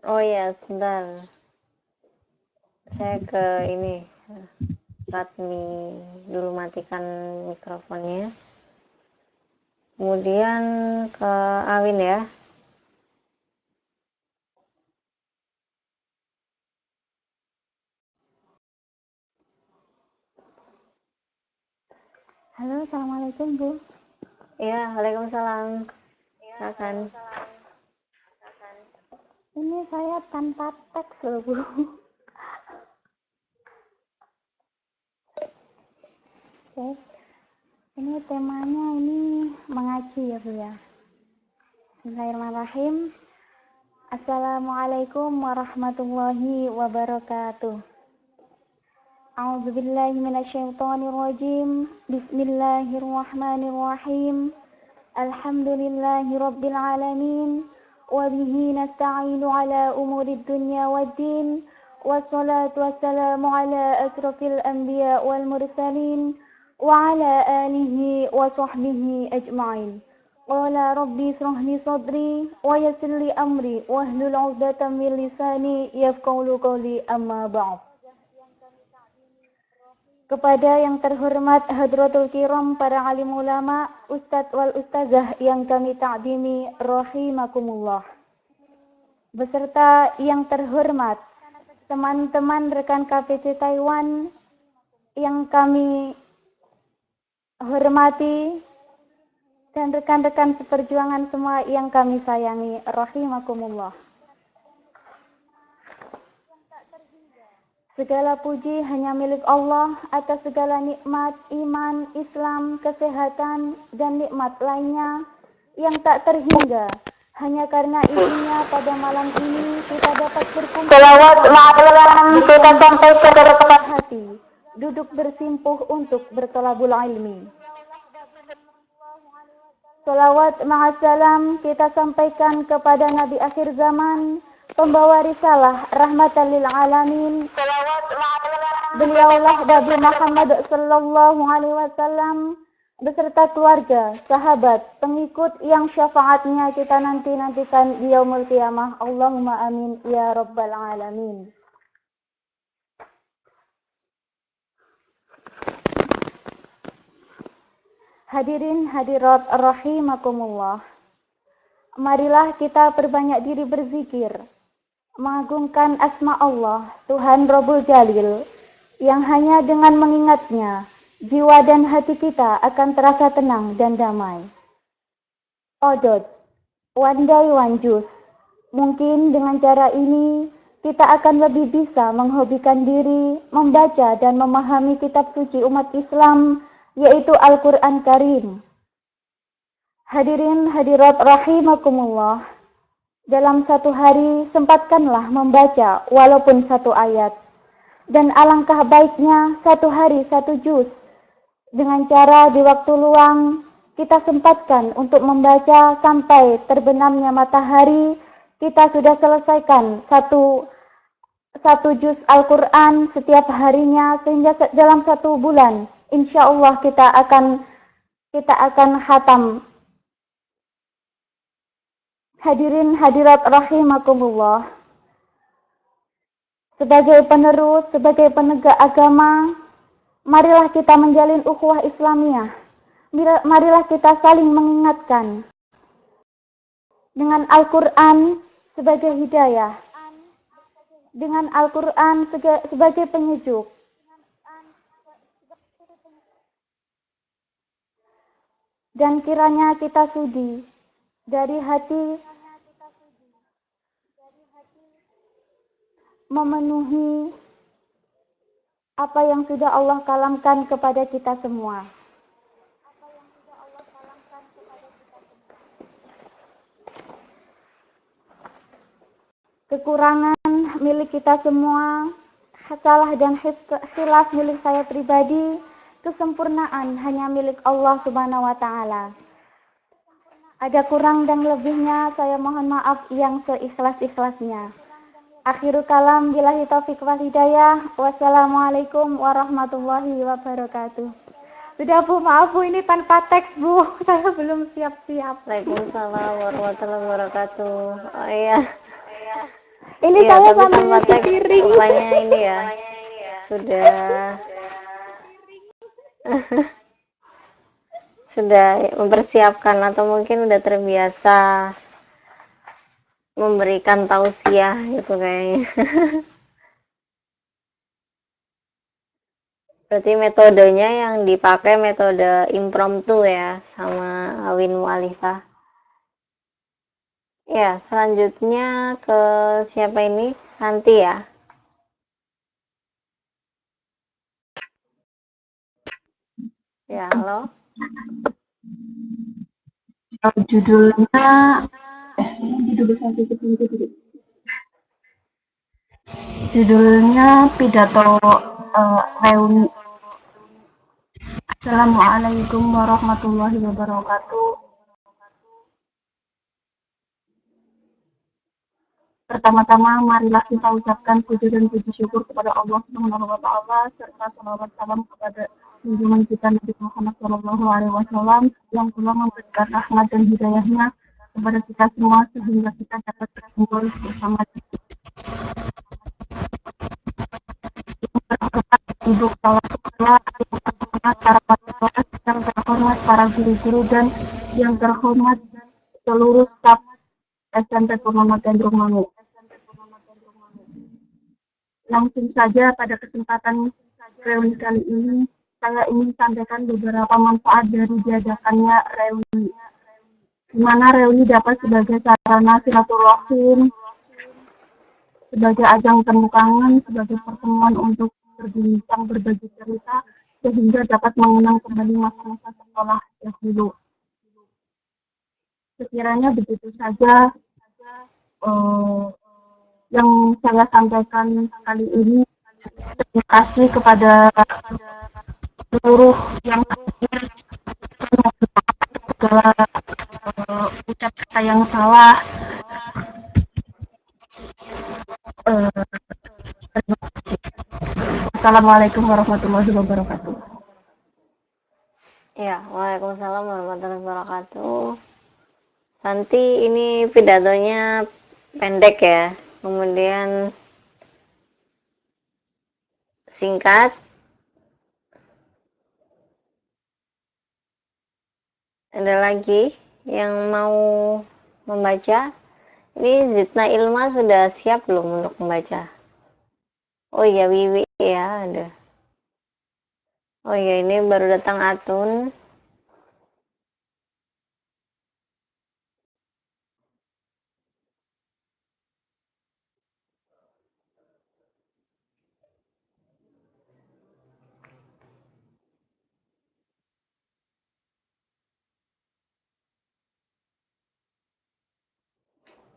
Oh ya, sebentar. Saya ke ini. Ratmi dulu matikan mikrofonnya. Kemudian ke Awin ya. Halo, Assalamualaikum Bu. Iya, Waalaikumsalam. Silakan. Ini saya tanpa teks loh Bu. Oke. Ini temanya ini mengaji ya Bu ya. Bismillahirrahmanirrahim. Assalamualaikum warahmatullahi wabarakatuh. A'udzu billahi minasyaitonir rajim. Bismillahirrahmanirrahim. Alhamdulillahirabbil alamin. Wa bihi nasta'inu ala umurid dunya waddin. Wassalatu wassalamu ala asrofil anbiya wal mursalin wa ala alihi wa sahbihi ajma'in. Qala rabbi israh li sadri wa yassir li amri wahlul 'uqdatam min lisani yafqahu qawli, amma ba'd. Kepada yang terhormat Hadratul Kiram, para alim ulama, ustadz wal ustazah yang kami ta'zimi rahimakumullah. Beserta yang terhormat teman-teman rekan KPC Taiwan yang kami hormati dan rekan-rekan seperjuangan semua yang kami sayangi rahimakumullah. Segala puji hanya milik Allah atas segala nikmat, iman, Islam, kesehatan, dan nikmat lainnya yang tak terhingga. Hanya karena izinnya pada malam ini kita dapat berkumpul. Salawat ma'alam kita sampai kepada hati, duduk bersimpuh untuk bertolabul ilmi. Salawat ma'asalam kita sampaikan kepada Nabi akhir zaman, pembawa risalah rahmatan lil alamin. Beliaulah Nabi Muhammad sallallahu alaihi wasallam beserta keluarga, sahabat, pengikut yang syafaatnya kita nantikan di yaumul qiyamah. Allahumma amin ya rabbal alamin. Hadirin hadirat rahimakumullah. Marilah kita perbanyak diri berzikir, mengagungkan asma Allah, Tuhan Rabbul Jalil, yang hanya dengan mengingatnya, jiwa dan hati kita akan terasa tenang dan damai. Odot, one day one juice. Mungkin dengan cara ini, kita akan lebih bisa menghobikan diri, membaca dan memahami kitab suci umat Islam, yaitu Al-Quran Karim. Hadirin hadirat rahimakumullah. Dalam satu hari, sempatkanlah membaca walaupun satu ayat. Dan alangkah baiknya satu hari satu juz. Dengan cara di waktu luang, kita sempatkan untuk membaca sampai terbenamnya matahari. Kita sudah selesaikan satu juz Al-Quran setiap harinya, sehingga dalam satu bulan, insya Allah kita akan khatam. Hadirin hadirat rahimakumullah. Sebagai penerus, sebagai penegak agama, marilah kita menjalin ukhuwah Islamiyah Marilah kita saling mengingatkan dengan Al-Quran sebagai hidayah, dengan Al-Quran sebagai penyejuk. Dan kiranya kita sudi dari hati memenuhi apa yang sudah Allah kalamkan kepada kita semua. Kekurangan milik kita semua, salah dan khilaf milik saya pribadi, kesempurnaan hanya milik Allah Subhanahu wa Ta'ala. Ada kurang dan lebihnya, saya mohon maaf yang seikhlas-ikhlasnya. Akhirul kalam, billahi taufiq wal hidayah. Wassalamualaikum warahmatullahi wabarakatuh. Sudah Bu, maaf Bu, ini tanpa teks Bu, saya belum siap-siap. Waalaikumsalam warahmatullahi wabarakatuh. Oh iya. Ini Iya, saya tapi sambil tanpa nyuci teks piring. rupanya ini ya. Sudah sudah mempersiapkan atau mungkin udah terbiasa memberikan tausiah gitu kayaknya. Berarti metodenya yang dipakai metode impromptu ya sama Awin Mu'alifah. Ya, selanjutnya ke siapa ini? Santi ya. Ya, halo. Judulnya pidato reuni. Assalamualaikum warahmatullahi wabarakatuh. Pertama-tama marilah kita ucapkan puji dan puji syukur kepada Allah Subhanahu wa Ta'ala serta salawat salam kepada junjungan kita Nabi Muhammad SAW yang telah memberikan rahmat dan hidayahnya kepada kita semua sehingga kita dapat berkumpul bersama Ibu para yang terhormat para guru-guru dan yang terhormat seluruh staf SMP Purnama Gandrung Mangu. Langsung saja pada kesempatan reuni kali ini, saya ingin sampaikan beberapa manfaat dari diadakannya reuni. Di mana reuni dapat sebagai sarana silaturahim, sebagai ajang temu kangen, sebagai pertemuan untuk berbincang, berbagi cerita, sehingga dapat mengenang kembali masa-masa sekolah dahulu. Sekiranya begitu saja yang saya sampaikan kali ini. Terima kasih kepada seluruh yang hadir, segala ucap kata yang salah. Terima kasih. Assalamualaikum warahmatullahi wabarakatuh. Ya, waalaikumsalam warahmatullahi wabarakatuh. Santi, ini pidatonya pendek ya, kemudian singkat. Ada lagi yang mau membaca? Ini Zitna Ilma sudah siap belum untuk membaca? Oh iya, Wiwi ya ada. Oh iya, ini baru datang Atun.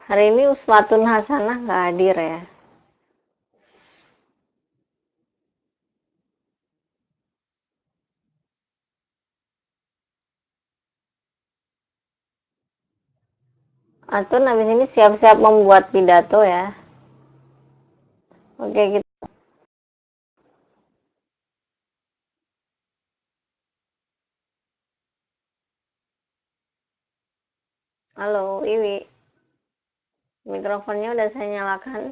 Hari ini Uswatun Hasanah nggak hadir ya. Atun habis ini siap-siap membuat pidato ya. Oke, kita. Halo, Iwi. Mikrofonnya udah saya nyalakan.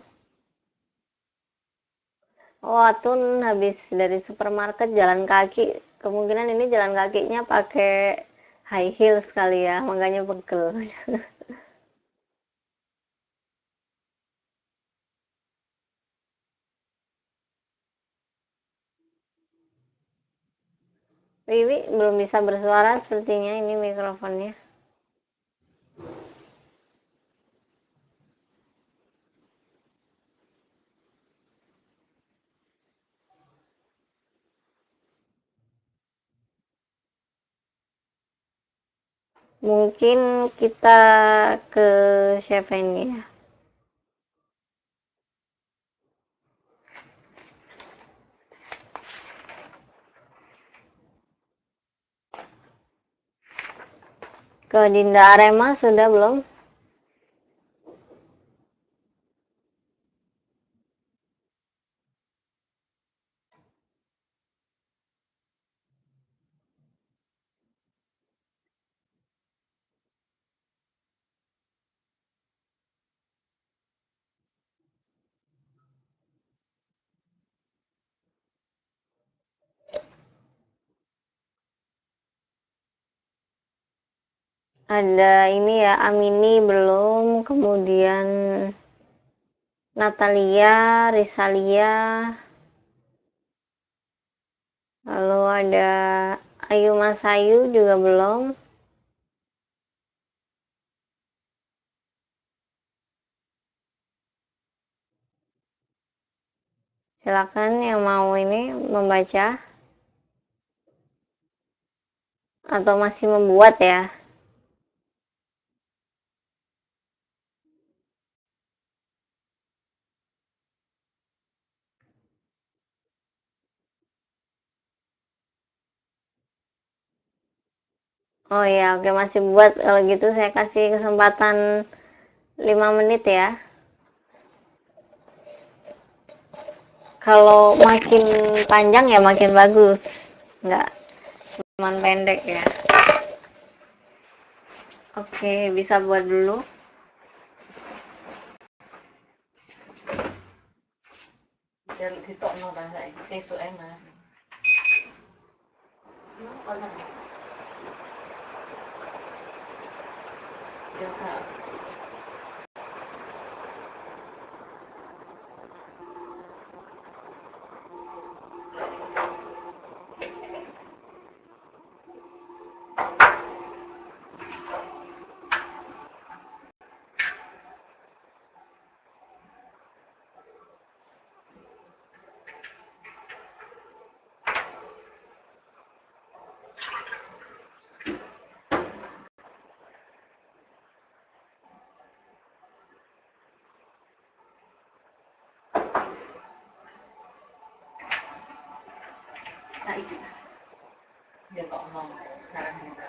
Oh, Atun habis dari supermarket jalan kaki Kemungkinan ini jalan kakinya pakai high heels kali ya, makanya pegel. Wiwi belum bisa bersuara sepertinya, ini mikrofonnya. Mungkin kita ke siapa ini ya? Ke Dinda Arema sudah belum? Ada ini ya, Amini belum, kemudian Natalia, Risalia, lalu ada Ayu Masayu juga belum. Silakan yang mau ini membaca atau masih membuat ya. Oh ya, oke, masih buat. Kalau gitu saya kasih kesempatan 5 menit ya. Kalau makin panjang ya makin bagus. Nggak cuman pendek ya. Oke, bisa buat dulu. Jaluk ditokno ta saiki sesuk enak. Ya Kak. Saiki. Ya kok ngomong sarang kita.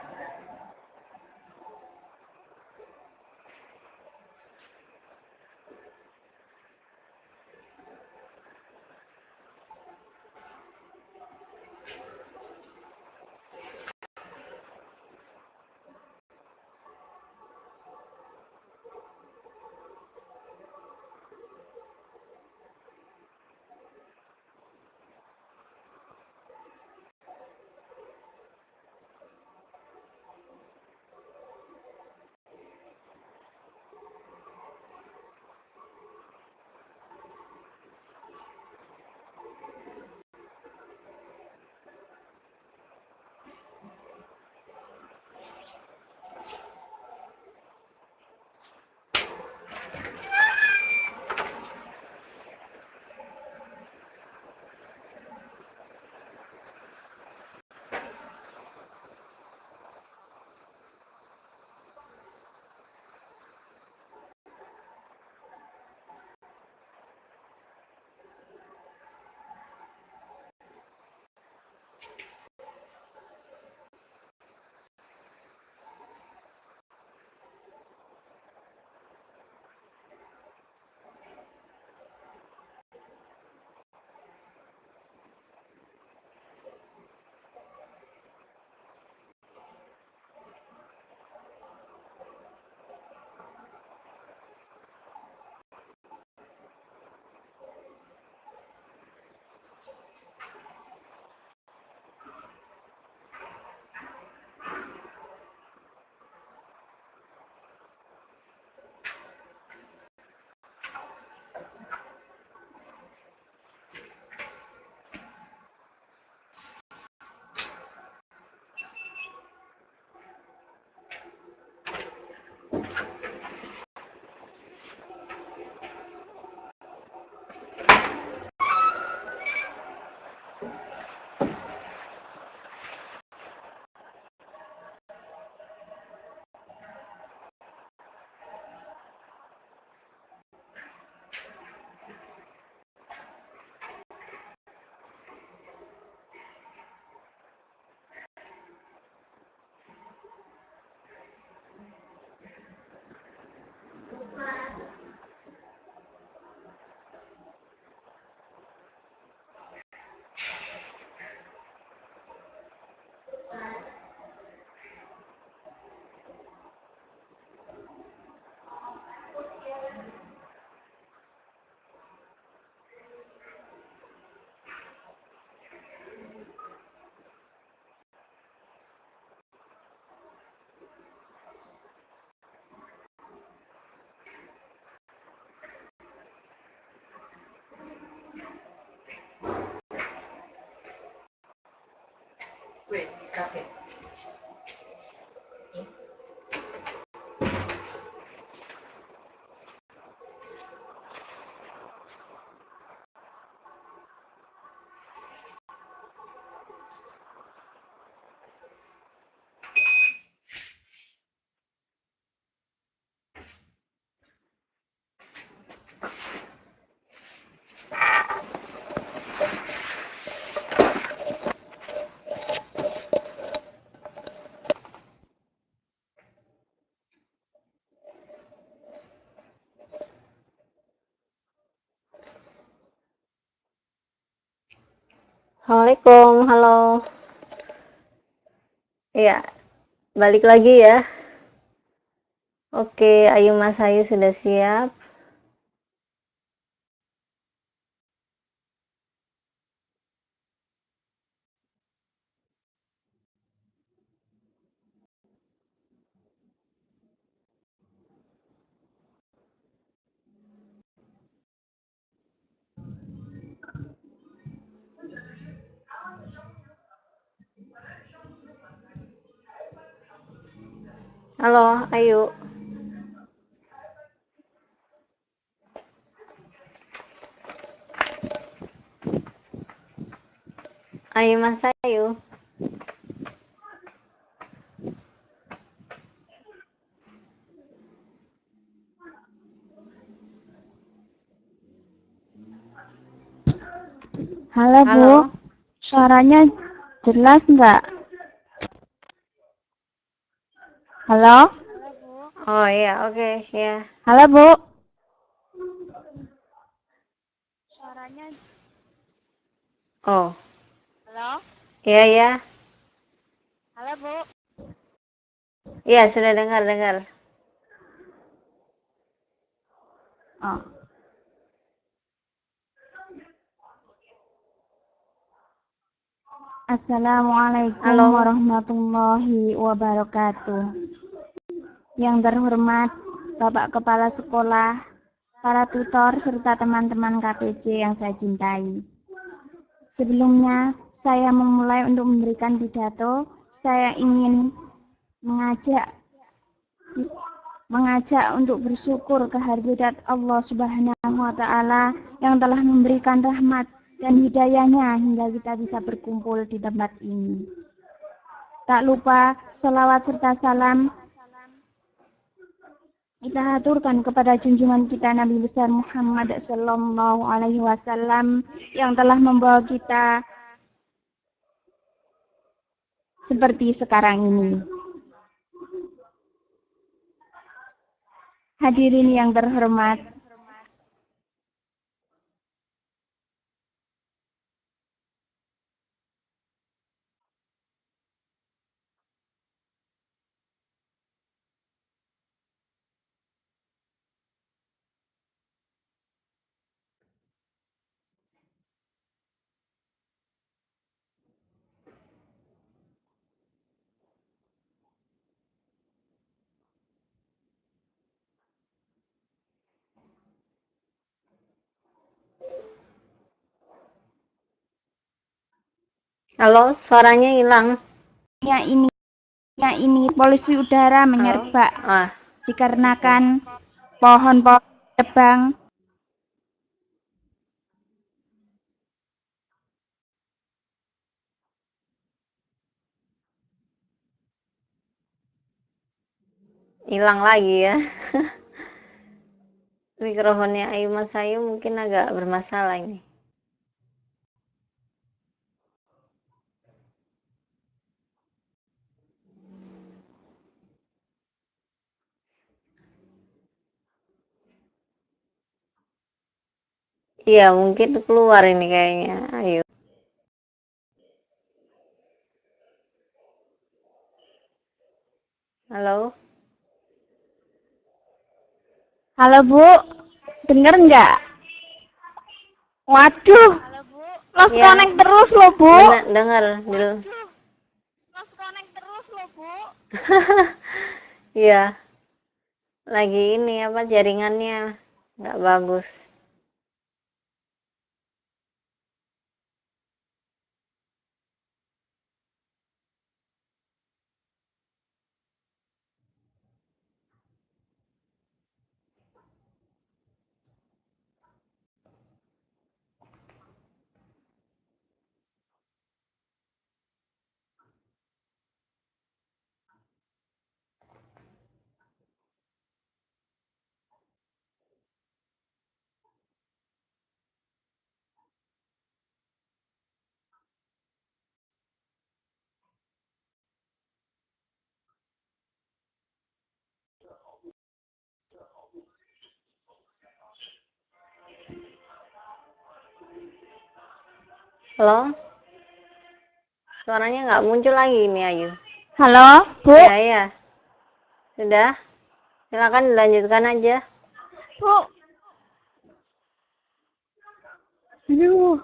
Kakek. Assalamualaikum, halo. Iya, balik lagi ya. Oke, Ayu Mas Ayu sudah siap. Halo, Ayu. Ayu Mas Ayu. Halo Bu, Halo. suaranya jelas nggak? Halo? Oh iya, oke, ya. Halo Bu? Suaranya. Oh, Halo? iya ya. Halo Bu? Iya, sudah dengar. Oh. Assalamualaikum Halo. warahmatullahi wabarakatuh. Yang terhormat Bapak Kepala Sekolah, para tutor, serta teman-teman KPC yang saya cintai. Sebelumnya, saya memulai untuk memberikan pidato. Saya ingin mengajak untuk bersyukur kehadirat Allah Subhanahu wa Ta'ala yang telah memberikan rahmat dan hidayahnya hingga kita bisa berkumpul di tempat ini. Tak lupa selawat serta salam kita haturkan kepada junjungan kita Nabi besar Muhammad Sallallahu Alaihi Wasallam yang telah membawa kita seperti sekarang ini. Hadirin yang terhormat, Halo, suaranya hilang. ini polusi udara menyergap Ah, dikarenakan pohon-pohon tebang. hilang lagi ya. Mikrofonnya Ayu Mas Ayu mungkin agak bermasalah ini. Iya, mungkin keluar ini kayaknya. Ayo. Halo. Halo Bu, denger nggak? Waduh, lost Iya. connect terus loh Bu. Dengar. Lost connect terus loh Bu. Iya. Lagi ini apa jaringannya nggak bagus. Halo? Suaranya nggak muncul lagi ini, Ayu. Halo, Bu. Ya, ya. Sudah? Silakan dilanjutkan aja. Bu. Aduh.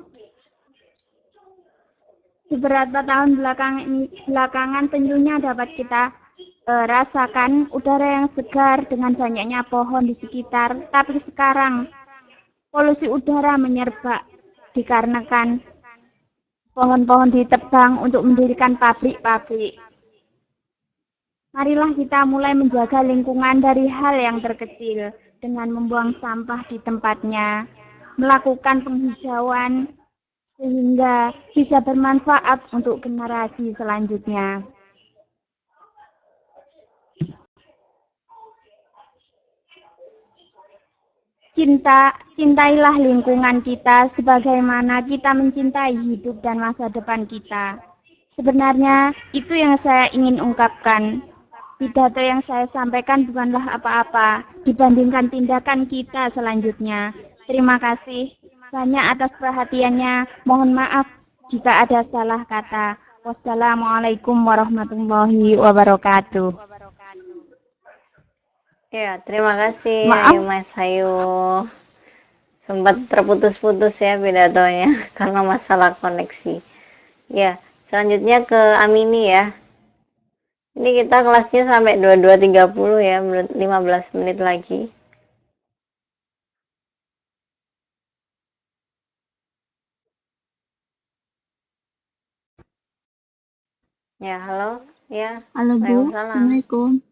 Beberapa tahun belakangan tentunya dapat kita rasakan udara yang segar dengan banyaknya pohon di sekitar. Tapi sekarang polusi udara menyergap dikarenakan pohon-pohon ditebang untuk mendirikan pabrik-pabrik. Marilah kita mulai menjaga lingkungan dari hal yang terkecil dengan membuang sampah di tempatnya, melakukan penghijauan sehingga bisa bermanfaat untuk generasi selanjutnya. Cintailah lingkungan kita sebagaimana kita mencintai hidup dan masa depan kita. Sebenarnya itu yang saya ingin ungkapkan. Pidato yang saya sampaikan bukanlah apa-apa dibandingkan tindakan kita selanjutnya. Terima kasih banyak atas perhatiannya. Mohon maaf jika ada salah kata. Wassalamualaikum warahmatullahi wabarakatuh. Ya, terima kasih Maaf. Mas Ayu. Sempat terputus-putus ya pidatonya karena masalah koneksi. Ya, selanjutnya ke Amini ya. Ini kita kelasnya sampai 22.30 ya, 15 menit lagi. Ya, halo. Ya, Halo Bu, Waalaikumsalam. Assalamualaikum.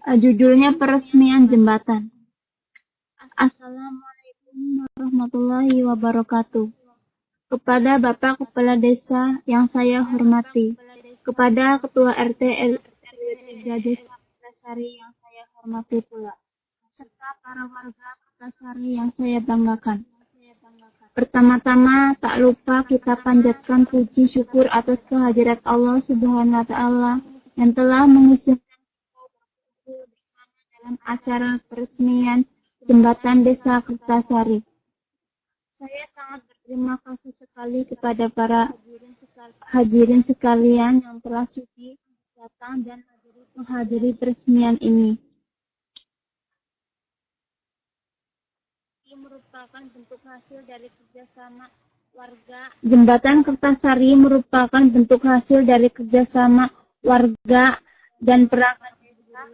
Judulnya peresmian jembatan. Assalamualaikum warahmatullahi wabarakatuh. Kepada Bapak Kepala Desa yang saya hormati, kepada Ketua RT RW 3 Desa Kertasari yang saya hormati pula, serta para warga Kertasari yang saya banggakan. Pertama-tama tak lupa kita panjatkan puji syukur atas kehadirat Allah Subhanahu wa Ta'ala yang telah mengizinkan kita bersama dalam acara peresmian jembatan Desa Kertasari. Saya sangat berterima kasih sekali kepada para hadirin sekalian yang telah sudi datang dan menghadiri peresmian ini. Merupakan bentuk hasil dari kerjasama warga. Jembatan Kertasari merupakan bentuk hasil dari kerjasama warga dan perangkat desa.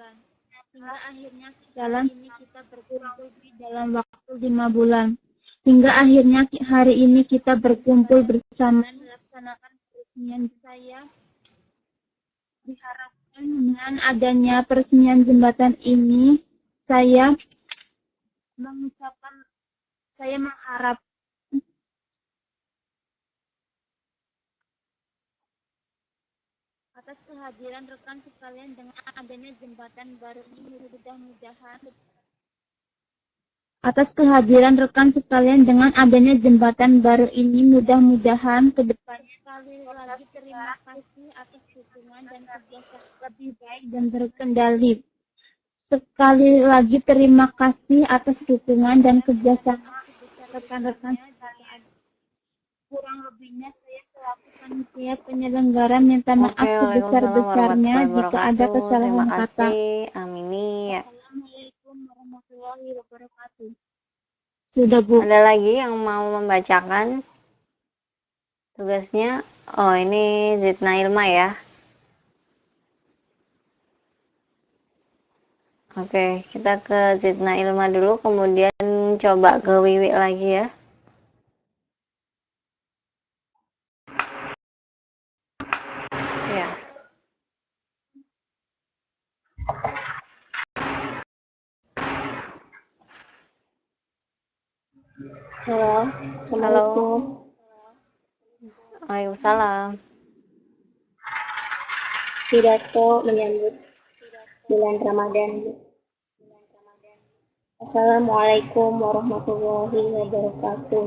Hingga akhirnya jalan ini kita berkumpul dalam waktu 5 bulan. Hingga akhirnya hari ini kita berkumpul bersama melaksanakan peresmian. Saya diharapkan dengan adanya peresmian jembatan ini, saya mengharap atas kehadiran rekan sekalian dengan adanya jembatan baru ini mudah-mudahan ke depannya sekali lagi terima kasih atas dukungan dan kerjasama lebih baik dan terkendali. Sekali lagi terima kasih atas dukungan dan kerjasama rekan-rekan sekalian. Kurang lebihnya saya selaku panitia penyelenggara minta maaf sebesar-besarnya jika ada kesalahan kata. Amini. Assalamualaikum warahmatullahi wabarakatuh. Sudah Bu. Ada lagi yang mau membacakan tugasnya? Oh, ini Zidna Ilma ya. Oke, kita ke Zidna Ilma dulu, kemudian coba ke Wiwi lagi ya. Ya. Halo, Assalamualaikum. Waalaikumsalam. Pidato menyambut bulan Ramadan. Assalamualaikum warahmatullahi wabarakatuh.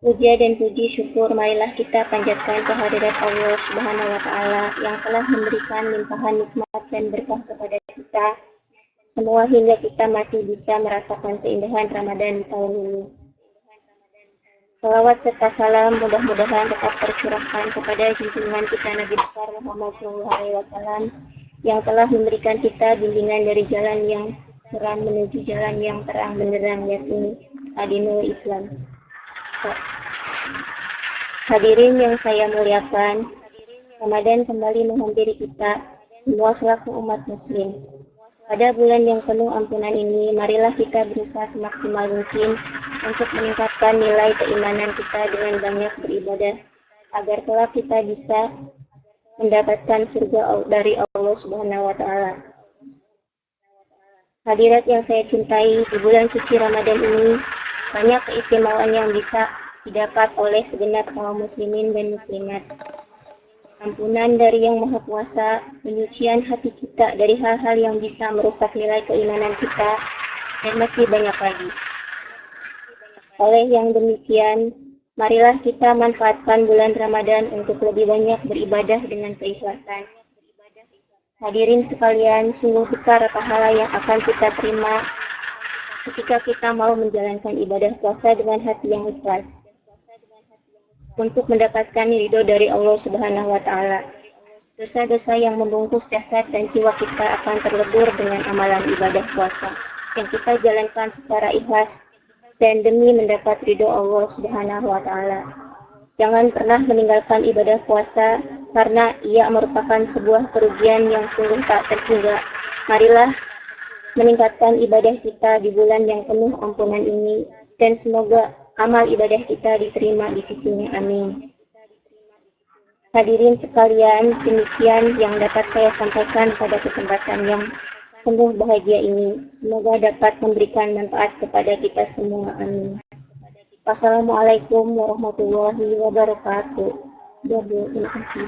Puja dan puji syukur marilah kita panjatkan kehadirat Allah Subhanahu wa Ta'ala yang telah memberikan limpahan nikmat dan berkah kepada kita. semua hingga kita masih bisa merasakan keindahan Ramadan tahun ini. Salawat serta salam mudah-mudahan tetap tercurahkan kepada junjungan kita Nabi besar Muhammad SAW yang telah memberikan kita bimbingan dari jalan yang seram menuju jalan yang terang benderang, yakni Adinul Islam. Hadirin yang saya muliakan, Ramadan kembali menghampiri kita semua selaku umat muslim. Pada bulan yang penuh ampunan ini, marilah kita berusaha semaksimal mungkin untuk meningkatkan nilai keimanan kita dengan banyak beribadah, agar kelak kita bisa mendapatkan surga dari Allah Subhanahu wa Ta'ala. Hadirat yang saya cintai, di bulan suci Ramadan ini banyak keistimewaan yang bisa didapat oleh segenap kaum muslimin dan muslimat. Ampunan dari Yang Maha Kuasa, penyucian hati kita dari hal-hal yang bisa merusak nilai keimanan kita, dan masih banyak lagi. Oleh yang demikian, marilah kita manfaatkan bulan Ramadan untuk lebih banyak beribadah dengan keikhlasan. Hadirin sekalian, sungguh besar pahala yang akan kita terima ketika kita mau menjalankan ibadah puasa dengan hati yang ikhlas, untuk mendapatkan ridho dari Allah Subhanahu wa Ta'ala. Dosa-dosa yang membungkus jasad dan jiwa kita akan terlebur dengan amalan ibadah puasa yang kita jalankan secara ikhlas dan demi mendapat ridho Allah Subhanahu wa Ta'ala. Jangan pernah meninggalkan ibadah puasa karena ia merupakan sebuah kerugian yang sungguh tak terhingga. Marilah meningkatkan ibadah kita di bulan yang penuh ampunan ini, dan semoga amal ibadah kita diterima di sisinya. Amin. Hadirin sekalian, demikian yang dapat saya sampaikan pada kesempatan yang penuh bahagia ini. Semoga dapat memberikan manfaat kepada kita semua. Amin. Wassalamualaikum warahmatullahi wabarakatuh. Terima kasih.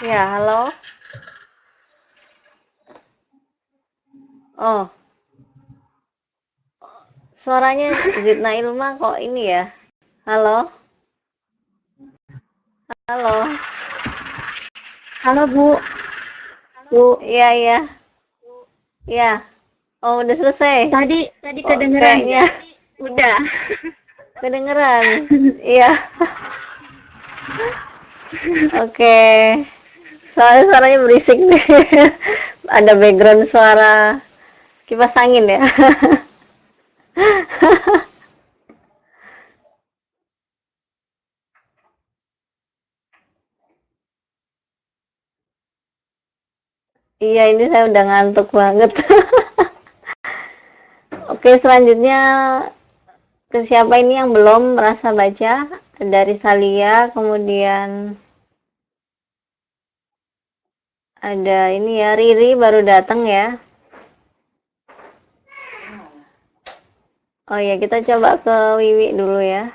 Ya, halo. Oh, suaranya Zidna Ilma kok ini ya? Halo? Halo? Halo Bu. Iya, iya. Iya. Oh, udah selesai. Tadi Oh, kedengeran kayaknya udah. kedengeran. Iya. Oke. Soalnya suaranya berisik nih. Ada background suara kipas angin ya. Iya, ini saya udah ngantuk banget. Oke, selanjutnya ke siapa ini yang belum merasa baca? Dari Salia, kemudian ada ini ya, Riri baru datang ya. Oh ya, kita coba ke Wiwi dulu ya.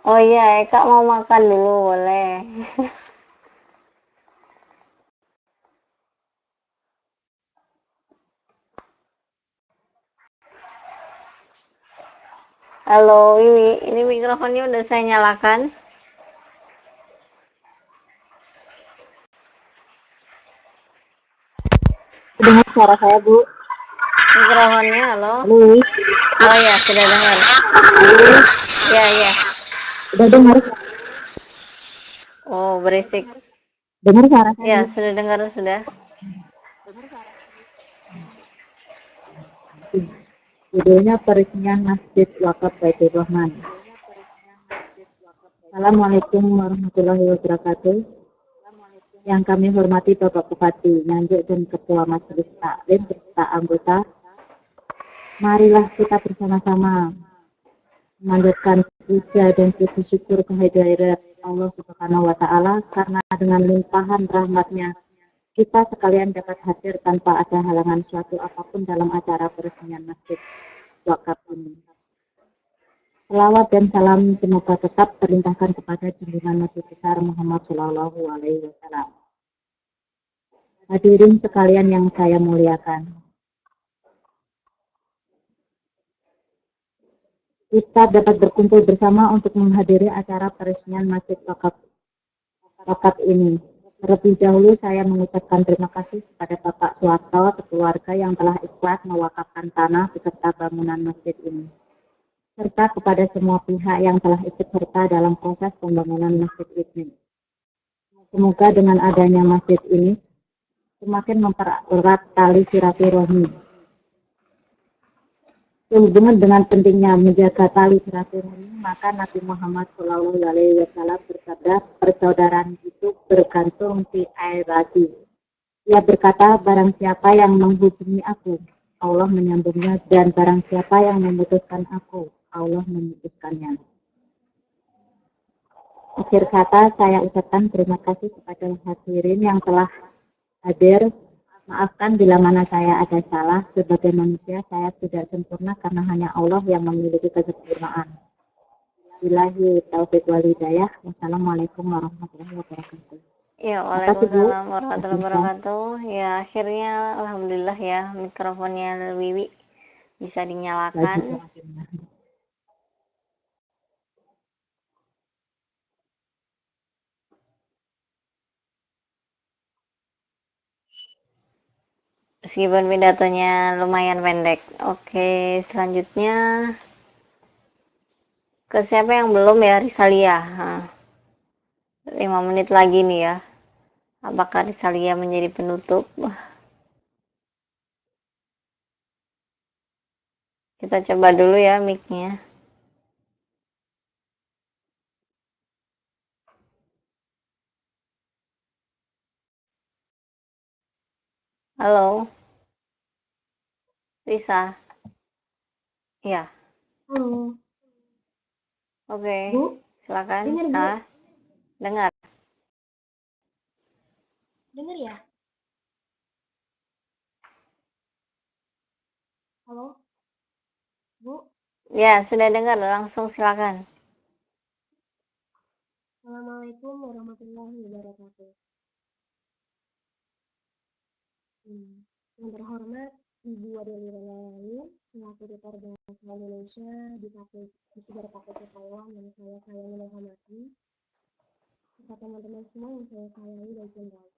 Oh iya, Eka mau makan dulu, boleh. Halo Wiwi, ini mikrofonnya udah saya nyalakan. Dengar suara saya, Bu? Mikrofonnya, halo. Halo, Oh ya, sudah dengar. Ya, ya. udah dengar? Oh, berisik. Dengar suara saya? Ya, sudah dengar, sudah. Judulnya peresmian Masjid Wakaf Baitur Rahman. Assalamualaikum warahmatullahi wabarakatuh. Yang kami hormati Bapak Bupati Nganjuk dan Ketua Majelis Taklim beserta anggota Marilah kita bersama-sama memanjatkan puja dan puji syukur kehadirat Allah Subhanahu wa Ta'ala, karena dengan limpahan rahmatnya kita sekalian dapat hadir tanpa ada halangan suatu apapun dalam acara peresmian masjid wakaf ini. Selawat dan salam semoga tetap terlimpahkan kepada junjungan Nabi besar Muhammad Shallallahu Alaihi Wasallam. Hadirin sekalian yang saya muliakan, kita dapat berkumpul bersama untuk menghadiri acara peresmian masjid wakaf ini. Terlebih dahulu saya mengucapkan terima kasih kepada Bapak Suwarto sekeluarga yang telah ikhlas mewakafkan tanah beserta bangunan masjid ini, serta kepada semua pihak yang telah ikut serta dalam proses pembangunan masjid ini. Semoga dengan adanya masjid ini semakin mempererat tali silaturahmi. Sehubungan dengan pentingnya menjaga tali silaturahmi, maka Nabi Muhammad Shallallahu Alaihi Wasallam bersabda, persaudaraan itu bergantung di air rasi. Ia berkata, barang siapa yang menghubungi aku, Allah menyambungnya, dan barang siapa yang memutuskan aku, Allah memutuskannya. Akhir kata, saya ucapkan terima kasih kepada hadirin yang telah hadir. Maafkan bila mana saya ada salah. Sebagai manusia, saya tidak sempurna karena hanya Allah yang memiliki kesempurnaan. Billahi taufiq wal hidayah. Wassalamualaikum warahmatullahi wabarakatuh. Ya, Terima kasih, Bu. waalaikumsalam warahmatullahi wabarakatuh. Ya, akhirnya alhamdulillah ya mikrofonnya Wiwi bisa dinyalakan. Meskipun pidatonya lumayan pendek. Oke, selanjutnya ke siapa yang belum ya, Risalia. 5 menit lagi nih ya. Apakah Risalia menjadi penutup? Kita coba dulu ya mic-nya. Halo, Risa. Ya, Halo, oke. Bu. Silakan. Dengar, Bu. Dengar. Dengar ya? Halo, Bu. Ya, sudah dengar. Langsung silakan. Assalamualaikum warahmatullahi wabarakatuh. Yang terhormat Ibu Adeli Renalani, selaku Duta Bahasa Indonesia di KPC Taiwan yang saya sayangi dan hormati, serta teman-teman semua yang saya sayangi dan cintai.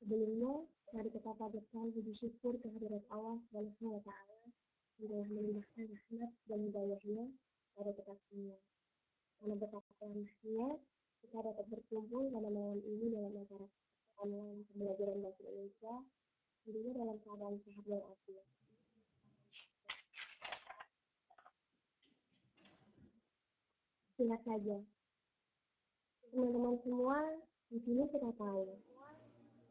Sebelumnya, mari kita panjatkan puji syukur kehadirat Allah Subhanahu wa Ta'ala yang telah melimpahkan rahmat dan hidayahnya pada kita semua. Karena betapa rahmatnya, kita dapat berkumpul pada malam ini dalam acara online pembelajaran bahasa Indonesia, tentunya dalam keadaan sehat walafiat. Singkat saja, teman-teman semua, di sini kita tahu,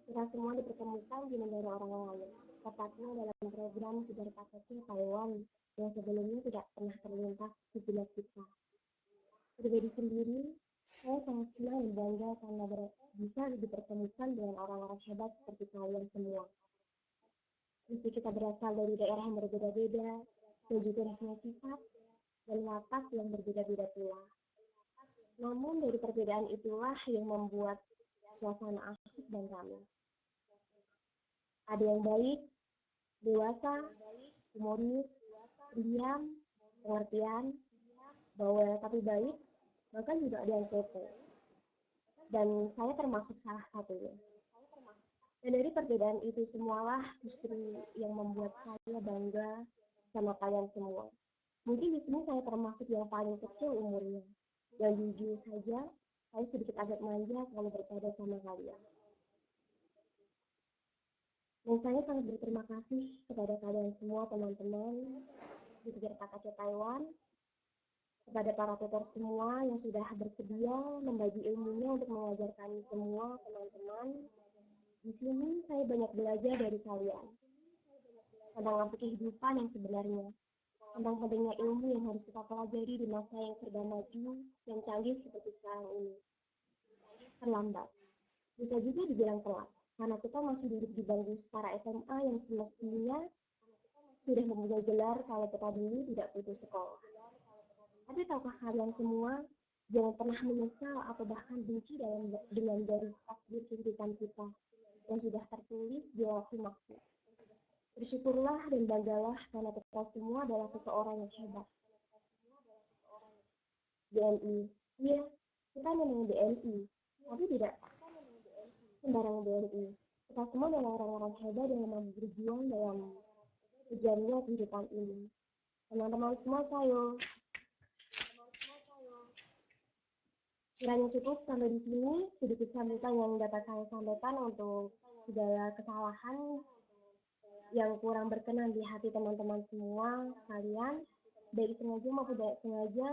kita semua dipertemukan di negara orang lain, tepatnya dalam program Kejar KKC Taiwan yang sebelumnya tidak pernah terlintas di benak kita. Pribadi sendiri, saya sangat senang dan bangga karena bisa dipertemukan dengan orang-orang hebat seperti kalian semua. Meski kita berasal dari daerah yang berbeda-beda, dan juga punya sifat dan watak yang berbeda-beda pula. Namun dari perbedaan itulah yang membuat suasana asik dan ramai. Ada yang baik, dewasa, humoris, diam, pengertian, bawel tapi baik, bahkan juga ada yang kepo. Dan saya termasuk salah satunya. Dan dari perbedaan itu semualah justru yang membuat saya bangga sama kalian semua. Mungkin di sini saya termasuk yang paling kecil umurnya. Dan jujur saja, saya sedikit agak manja kalau bercanda sama kalian. Dan saya sangat berterima kasih kepada kalian semua teman-teman di Kejar KKC Taiwan, kepada para tutor semua yang sudah bersedia membagi ilmunya untuk mengajarkan semua teman-teman. Di sini saya banyak belajar dari kalian. tentang arti kehidupan yang sebenarnya, tentang pentingnya ilmu yang harus kita pelajari di masa yang serba maju dan canggih seperti sekarang ini. Terlambat. Bisa juga dibilang telat, karena kita masih duduk di bangku setara SMA yang semestinya sudah mempunyai gelar kalau kita dulu tidak putus sekolah. Tapi tahukah kalian semua, jangan pernah menyesal atau bahkan benci dengan garis takdir kehidupan kita yang sudah tertulis di waktu maksud. Bersyukurlah dan banggalah karena kita semua adalah seseorang yang hebat. BNI, iya, kita memang BNI, tapi tidak sembarang BNI. Kita semua adalah orang-orang hebat yang mampu berjuang dalam kejamnya kehidupan ini. Teman-teman semua, sayo. Kiranya cukup sampai di sini sedikit sambutan yang dapat saya sampaikan untuk segala kesalahan yang kurang berkenan di hati teman-teman semua kalian, baik sengaja maupun tidak sengaja.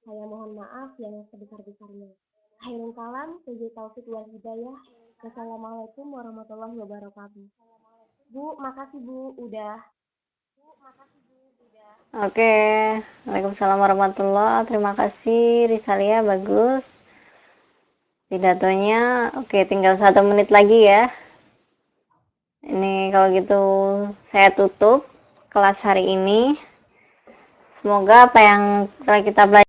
Saya mohon maaf yang sebesar-besarnya. Akhirul kalam, wabillahi taufik wal hidayah. Wassalamualaikum warahmatullahi wabarakatuh. Bu, makasih Bu, udah. Oke, Waalaikumsalam warahmatullahi. Terima kasih Risalia, bagus pidatonya. Oke, tinggal 1 menit lagi ya. Ini kalau gitu saya tutup kelas hari ini. Semoga apa yang telah kita pelajari